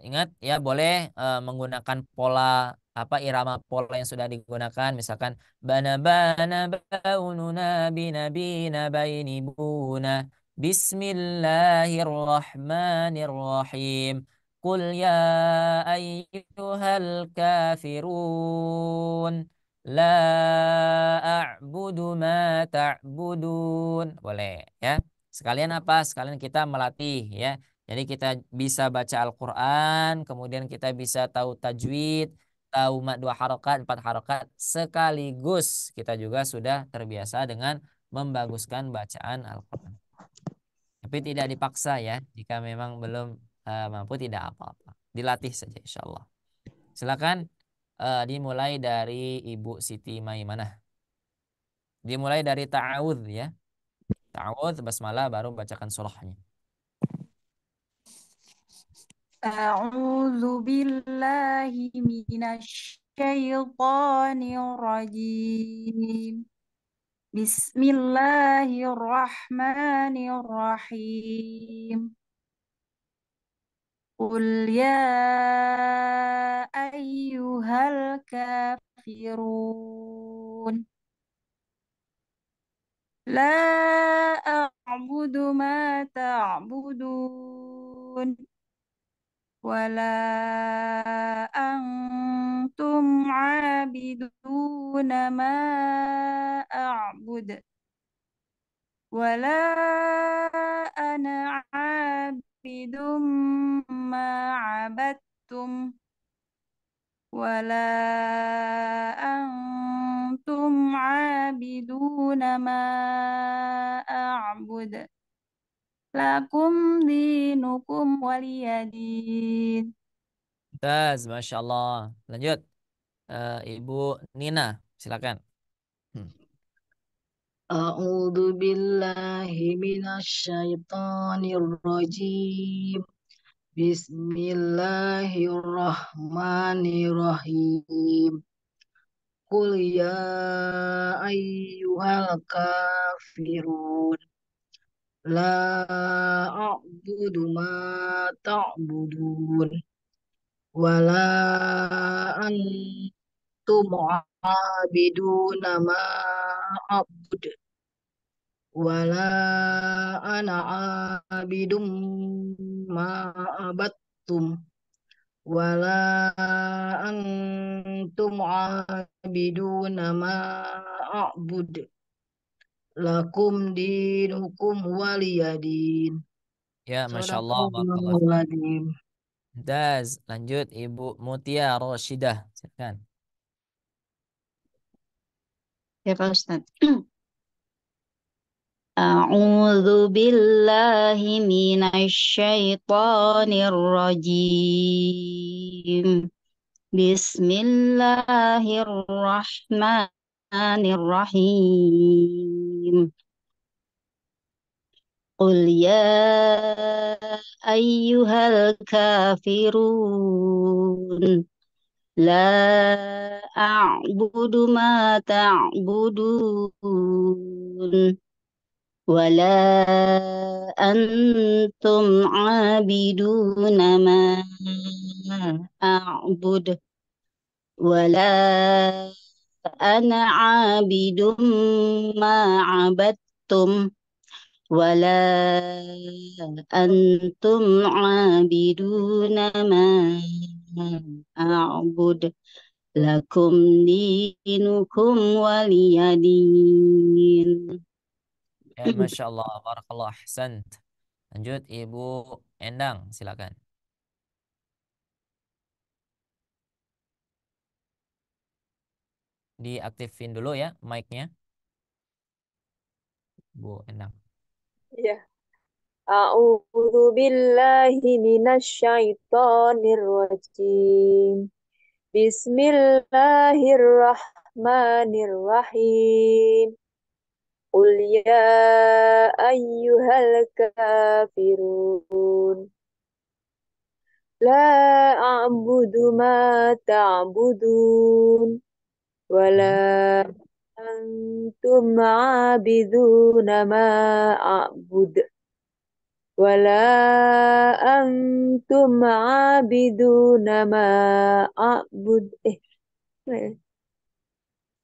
Ingat ya boleh menggunakan pola irama pola yang sudah digunakan. Misalkan bana bana baununa bina bina baini buna Bismillahirrahmanirrahim. Qul ya ayyuhal kafirun. La a'budu ma ta'budun. Boleh ya. Sekalian apa? Sekalian kita melatih ya. Jadi kita bisa baca Al-Quran, kemudian kita bisa tahu tajwid, tahu dua harokat, empat harokat, sekaligus kita juga sudah terbiasa dengan membaguskan bacaan Al-Quran. Tapi tidak dipaksa ya, jika memang belum mampu tidak apa-apa. Dilatih saja insya Allah. Silakan dimulai dari Ibu Siti Maimanah. Dimulai dari ta'awudz ya. Ta'awudz, basmalah, baru bacakan surahnya. أعوذ بالله من الشيطان الرجيم بسم الله الرحمن الرحيم قل يا أيها الكافرون لا أعبد ما تعبدون ولا أنتم عابدون ما أعبد ولا أنا عابد ما عبدتم ولا أنتم عابدون ما أعبد لكم دينكم ولي دين. Mumtaz, Masya Allah. Lanjut, Ibu Nina, silakan. A'udzu billahi minasyaitonir rajim. Bismillahirrahmanirrahim. Qul ya ayyuhal kafirun. La a'budu ma ta'budun. Wala antum abiduna ma a'bud. Wala ana abidum ma abattum. Wala antum abiduna ma a'bud. Lakum dinukum waliyadin. Ya, Masya Allah, barakallah. Sadaqallahul adzim. Mumtaz, lanjut Ibu Mutia Roshidah, silakan. Ya Pak Ustadz. A'udzu billahi minasyaitonir rajim. Bismillahirrahmanirrahim. Qul ya ayyuhal kafirun. La a'budu ma ta'budun. Wala antum abiduna ma a'bud. Wala ana abidum ma abattum. Wala antum abiduna ma a'bud. Lakum dinukum waliyadin. Ya, Masya Allah, barakallah, ahsant. Lanjut Ibu Endang, silakan. Diaktifin dulu ya mic-nya, Bu Endang. Ya. A'udzu billahi minasyaitonir rajim. Bismillahirrahmanirrahim. Qul ya ayyuhal kafirun. La a'budu ma ta'budun. Wala antum abiduna ma a'bud. Wala antum abiduna ma a'bud.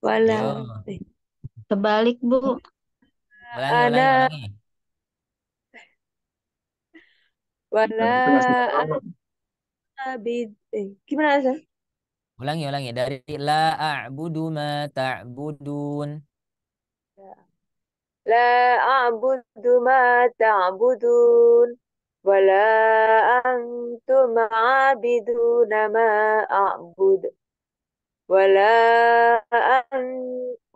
Wala. Ayo, Kebalik, Bu. ulangi, ulangi, Ana ulangi. Wala abid. Gimana sih? Ulangi dari la a'budu ma ta'budun. La a'budu ma ta'budun. Wala antum a'abiduna ma a'bud. Wala an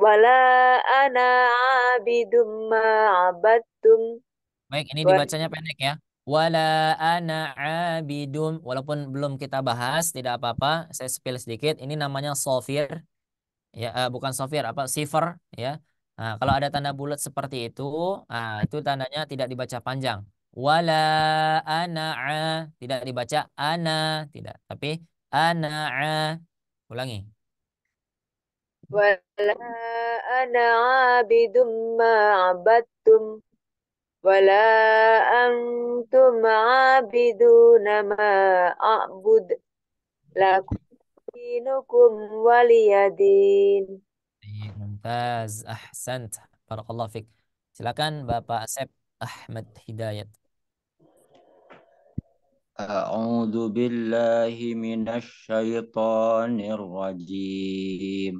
wala ana a'abidum ma abattum. Baik, ini dibacanya pendek ya. Wala ana abidum. Walaupun belum kita bahas, tidak apa-apa. Saya spill sedikit. Ini namanya sofir. Ya, bukan sofir, apa sifar. Ya. Nah, kalau ada tanda bulat seperti itu tandanya tidak dibaca panjang. Wala ana tidak dibaca ana, tidak. Tapi ana. Ulangi. Wala ana abidum ma abattum. Wala antum abiduna ma a'bud. Lakum dinukum waliyadin. Mumtaz, ahsant. Barakallahu fik. Silakan Bapak Asep Ahmad Hidayat. أعوذ بالله من الشيطان الرجيم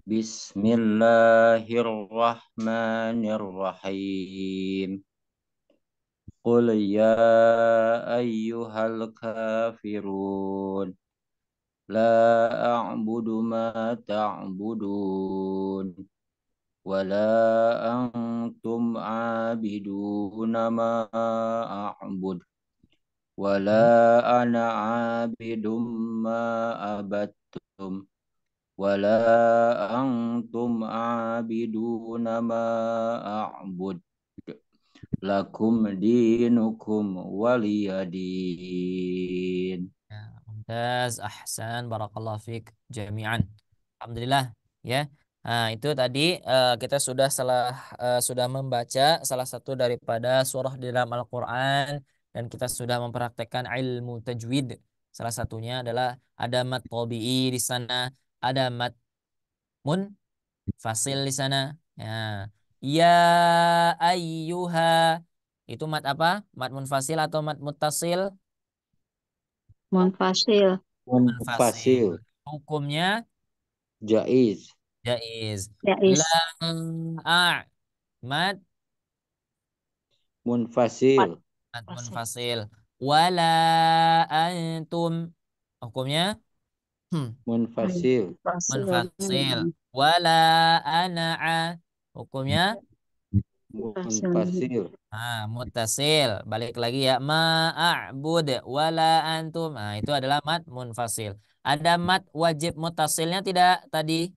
بسم الله الرحمن الرحيم قل يا أيها الكافرون لا أعبد ما تعبدون ولا أنتم عابدون ما أعبد ولا أنا عابد ما عبدتم ولا أنتم عابدون ما أعبد لكم دينكم ولي دين. Ya, Mumtaz, ahsan, barakallahu fiik jami'an. Alhamdulillah ya. Nah, itu tadi kita sudah membaca salah satu daripada surah di dalam Al-Qur'an dan kita sudah mempraktekkan ilmu tajwid. Salah satunya adalah ada mad tabi'i di sana, ada mad munfasil di sana. Ya. Ya ayyuha itu mad apa? Mad munfasil atau mad muttasil? Munfasil. Munfasil. Munfasil, Hukumnya jaiz, jaiz. La Jais. mad munfasil, mad munfasil. Wala antum. Hukumnya munfasil, Munfasil. munfasil. Wala ana'a. Hukumnya munfasil, muttasil. Balik lagi ya. Ma'a'bud wala antum. Nah, itu adalah mad munfasil. Ada mad wajib muttasilnya tidak tadi?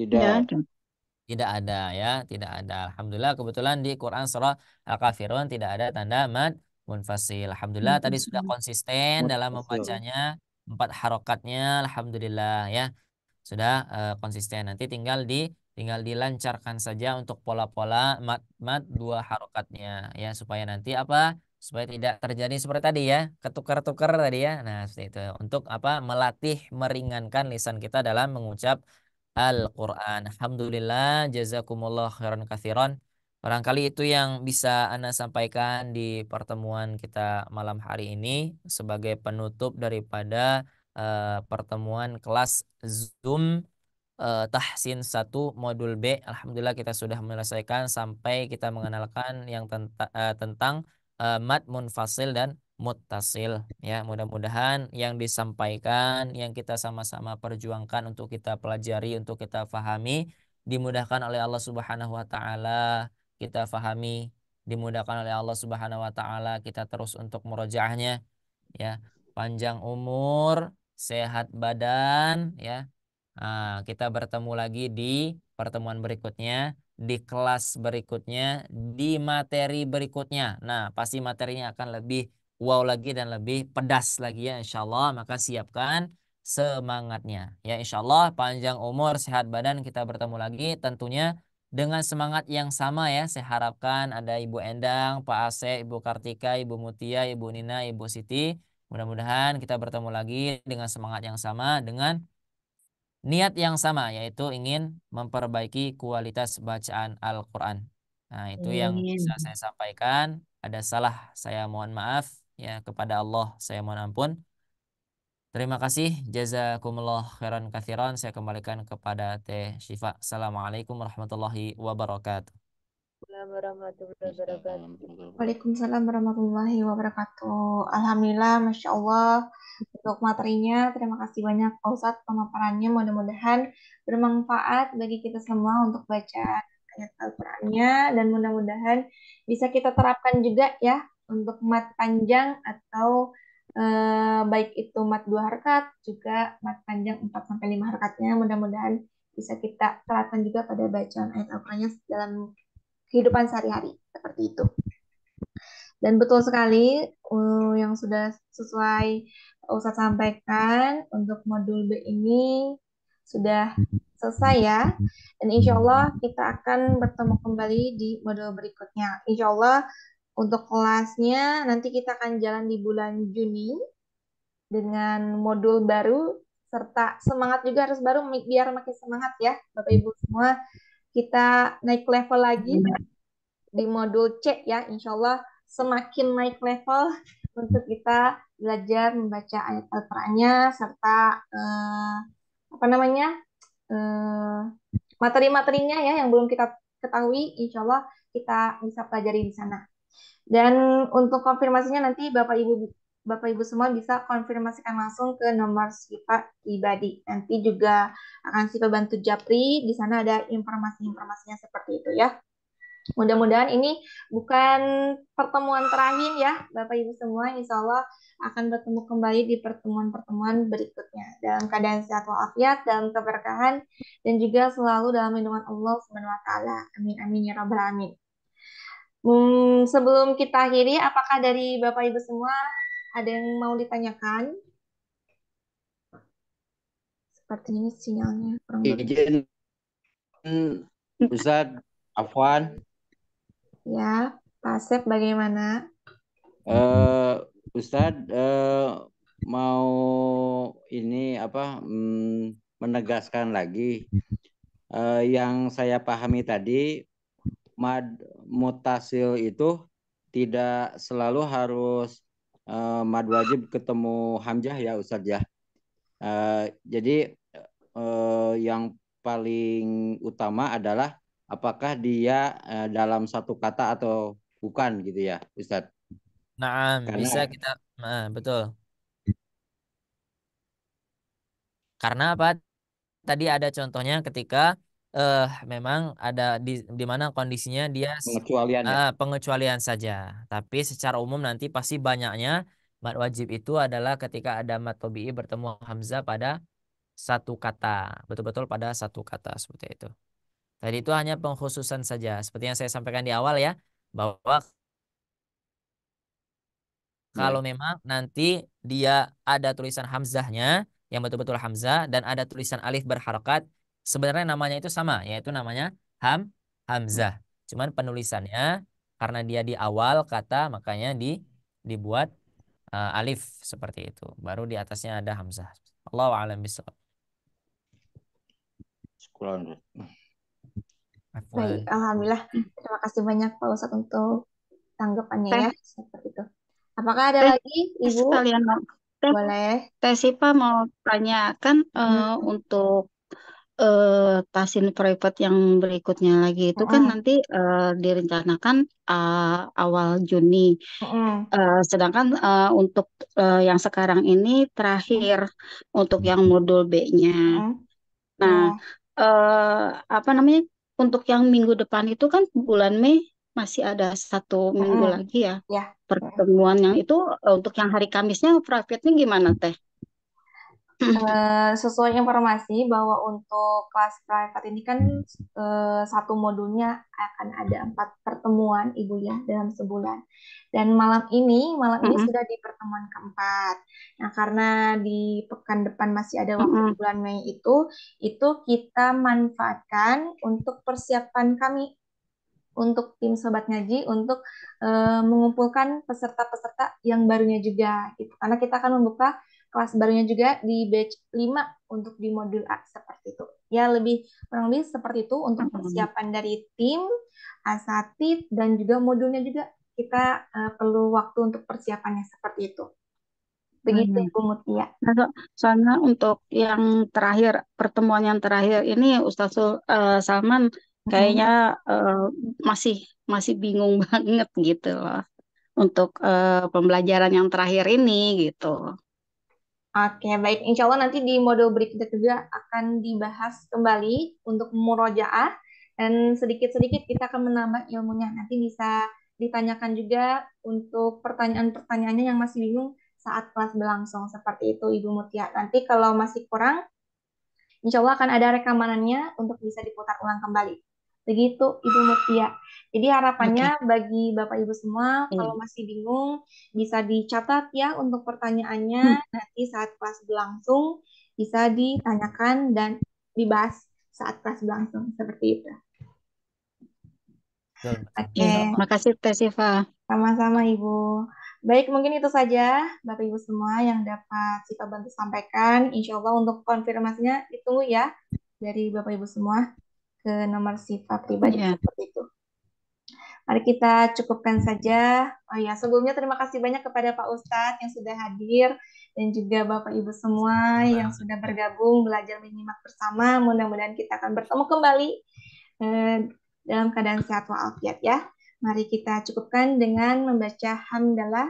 tidak, Tidak ada ya, tidak ada. Alhamdulillah kebetulan di Quran surah Al-Kafirun tidak ada tanda mad munfasil. Alhamdulillah tadi sudah konsisten dalam munfasil, membacanya, 4 harokatnya. Alhamdulillah ya sudah konsisten. Nanti tinggal dilancarkan saja untuk pola-pola mat 2 harokatnya ya supaya nanti apa? Supaya tidak terjadi seperti tadi ya, ketukar-tukar tadi ya. Nah, seperti itu. Untuk apa? Melatih meringankan lisan kita dalam mengucap Al-Quran. Alhamdulillah, jazakumullah khairan katsiran. Barangkali itu yang bisa Anda sampaikan di pertemuan kita malam hari ini sebagai penutup daripada pertemuan kelas Zoom Tahsin 1 modul B. Alhamdulillah kita sudah menyelesaikan sampai kita mengenalkan yang tentang mad munfasil dan muttasil ya. Mudah-mudahan yang disampaikan yang kita sama-sama perjuangkan untuk kita pelajari, untuk kita fahami dimudahkan oleh Allah Subhanahu wa taala, kita fahami, dimudahkan oleh Allah Subhanahu wa taala kita terus untuk murojaahnya ya. Panjang umur, sehat badan ya. Nah, kita bertemu lagi di pertemuan berikutnya, di kelas berikutnya, di materi berikutnya. Nah, pasti materinya akan lebih wow lagi dan lebih pedas lagi ya insya Allah. Maka siapkan semangatnya. Ya insya Allah panjang umur, sehat badan kita bertemu lagi tentunya dengan semangat yang sama ya. Saya harapkan ada Ibu Endang, Pak Asep, Ibu Kartika, Ibu Mutia, Ibu Nina, Ibu Siti. Mudah-mudahan kita bertemu lagi dengan semangat yang sama, dengan niat yang sama yaitu ingin memperbaiki kualitas bacaan Al-Quran. Nah, itu yang bisa Amin. saya sampaikan. Ada salah, saya mohon maaf ya kepada Allah, saya mohon ampun. Terima kasih, jazakumullah khairan katsiran. Saya kembalikan kepada Teh Syifa. Assalamualaikum warahmatullahi wabarakatuh. Warahmatullahi wabarakatuh. Waalaikumsalam warahmatullahi wabarakatuh. Alhamdulillah, Masya Allah. Untuk materinya, terima kasih banyak Pak Ustadz pemaparannya. Mudah-mudahan bermanfaat bagi kita semua untuk baca ayat Al-Qur'annya dan mudah-mudahan bisa kita terapkan juga ya untuk mat panjang atau baik itu mat 2 rakaat juga mat panjang 4 sampai 5 rakatnya. Mudah-mudahan bisa kita terapkan juga pada bacaan ayat Al-Qur'annya dalam kehidupan sehari-hari seperti itu. Dan betul sekali yang sudah sesuai Ustadz sampaikan untuk modul B ini sudah selesai ya. Dan insya Allah kita akan bertemu kembali di modul berikutnya. Insya Allah untuk kelasnya nanti kita akan jalan di bulan Juni dengan modul baru serta semangat juga harus baru biar makin semangat ya Bapak Ibu semua. Kita naik level lagi di modul C ya, insya Allah semakin naik level untuk kita belajar membaca ayat Al-Qur'annya serta materi-materinya ya yang belum kita ketahui, insya Allah kita bisa pelajari di sana. Dan untuk konfirmasinya nanti Bapak Ibu semua bisa konfirmasikan langsung ke nomor Syifa pribadi. Nanti juga akan Syifa bantu japri, di sana ada informasi-informasinya seperti itu ya. Mudah-mudahan ini bukan pertemuan terakhir ya, Bapak Ibu semua. Insya Allah akan bertemu kembali di pertemuan-pertemuan berikutnya dalam keadaan sehat walafiat, dalam keberkahan, dan juga selalu dalam lindungan Allah Subhanahu wa Ta'ala. Amin amin ya rabbal alamin. Sebelum kita akhiri, apakah dari Bapak Ibu semua ada yang mau ditanyakan? Sepertinya sinyalnya kurang bagus. Izin Ustadz Afwan. Ya, Pak Asep bagaimana? Ustadz mau ini apa menegaskan lagi yang saya pahami tadi mutasil itu tidak selalu harus mad wajib ketemu hamzah ya Ustadz ya. Jadi yang paling utama adalah apakah dia dalam satu kata atau bukan gitu ya Ustadz. Nah, Karena bisa kita, betul. Karena apa? Tadi ada contohnya ketika memang ada di mana kondisinya dia pengecualian ya. pengecualian saja. Tapi secara umum nanti pasti banyaknya mad wajib itu adalah ketika ada mad tabi'i bertemu hamzah pada satu kata, betul-betul pada satu kata seperti itu. Tadi itu hanya pengkhususan saja, seperti yang saya sampaikan di awal ya, bahwa kalau memang nanti dia ada tulisan hamzahnya yang betul-betul hamzah dan ada tulisan alif berharokat, sebenarnya namanya itu sama, yaitu namanya hamzah. Cuman penulisannya karena dia di awal kata makanya dibuat alif seperti itu. Baru di atasnya ada hamzah. Allahu a'lam bishawab. Baik, alhamdulillah. Terima kasih banyak Pak Ustadz untuk tanggapannya ya, seperti itu. Apakah ada lagi, Ibu? Sekalian Boleh. Teh Sipa mau tanyakan untuk tasin private yang berikutnya lagi itu kan nanti direncanakan awal Juni. Sedangkan untuk yang sekarang ini terakhir untuk yang modul B-nya. Nah, apa namanya? Untuk yang minggu depan itu kan bulan Mei masih ada 1 minggu lagi ya. Pertemuan yang itu untuk yang hari Kamisnya private-nya gimana Teh? Sesuai informasi bahwa untuk kelas private ini kan satu modulnya akan ada 4 pertemuan Ibu ya dalam sebulan. Dan malam ini sudah di pertemuan keempat. Nah, karena di pekan depan masih ada waktu di bulan Mei itu kita manfaatkan untuk persiapan kami untuk tim Sobat Ngaji untuk mengumpulkan peserta-peserta yang barunya juga gitu. Karena kita akan membuka kelas barunya juga di batch 5 untuk di modul A seperti itu. Ya kurang lebih seperti itu untuk persiapan dari tim asatid, dan juga modulnya juga kita perlu waktu untuk persiapannya seperti itu. Begitu Ibu Mutia. Nah, soalnya untuk yang terakhir, pertemuan yang terakhir ini Salman kayaknya masih bingung banget gitu loh untuk pembelajaran yang terakhir ini gitu. Oke, baik. Insya Allah nanti di modul berikutnya juga akan dibahas kembali untuk murojaah dan sedikit-sedikit kita akan menambah ilmunya. Nanti bisa ditanyakan juga untuk pertanyaan-pertanyaannya yang masih bingung saat kelas berlangsung seperti itu Ibu Mutia. Nanti kalau masih kurang, insya Allah akan ada rekamanannya untuk bisa diputar ulang kembali. Begitu Ibu Mutia. Jadi harapannya bagi Bapak Ibu semua, kalau masih bingung, bisa dicatat ya untuk pertanyaannya. Nanti saat kelas berlangsung, bisa ditanyakan dan dibahas saat kelas berlangsung. Seperti itu. Oke. Makasih Teh Siva. Sama-sama Ibu. Baik, mungkin itu saja Bapak Ibu semua yang dapat Siva bantu sampaikan. Insya Allah untuk konfirmasinya ditunggu ya dari Bapak Ibu semua ke nomor Siva pribadi seperti itu. Mari kita cukupkan saja. Oh ya, sebelumnya terima kasih banyak kepada Pak Ustadz yang sudah hadir dan juga Bapak Ibu semua yang sudah bergabung belajar menyimak bersama. Mudah-mudahan kita akan bertemu kembali dalam keadaan sehat walafiat ya. Mari kita cukupkan dengan membaca hamdalah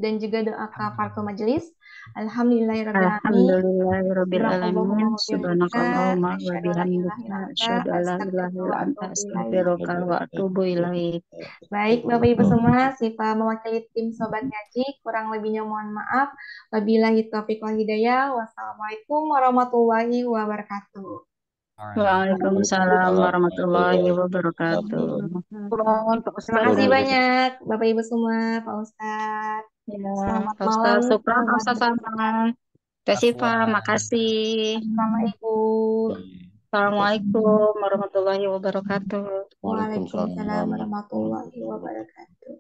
dan juga doa kafaratul majelis. Alhamdulillahirrabbilalamin. Subhanakallahumma wa bihamdika asyhadu an la ilaha illa anta astaghfiruka wa atubu ilaik. Baik Bapak Ibu semua, Siva mewakili tim Sobat Ngaji, kurang lebihnya mohon maaf. Wabillahi taufiq wal hidayah. Wassalamualaikum warahmatullahi wabarakatuh. Waalaikumsalam warahmatullahi wabarakatuh. Terima kasih banyak Bapak Ibu semua, Pak Ustadz. Selamat malam. Syukran Ustaz Salman. Teh Siva, makasih. Assalamualaikum. Assalamualaikum warahmatullahi wabarakatuh. Waalaikumsalam warahmatullahi wabarakatuh.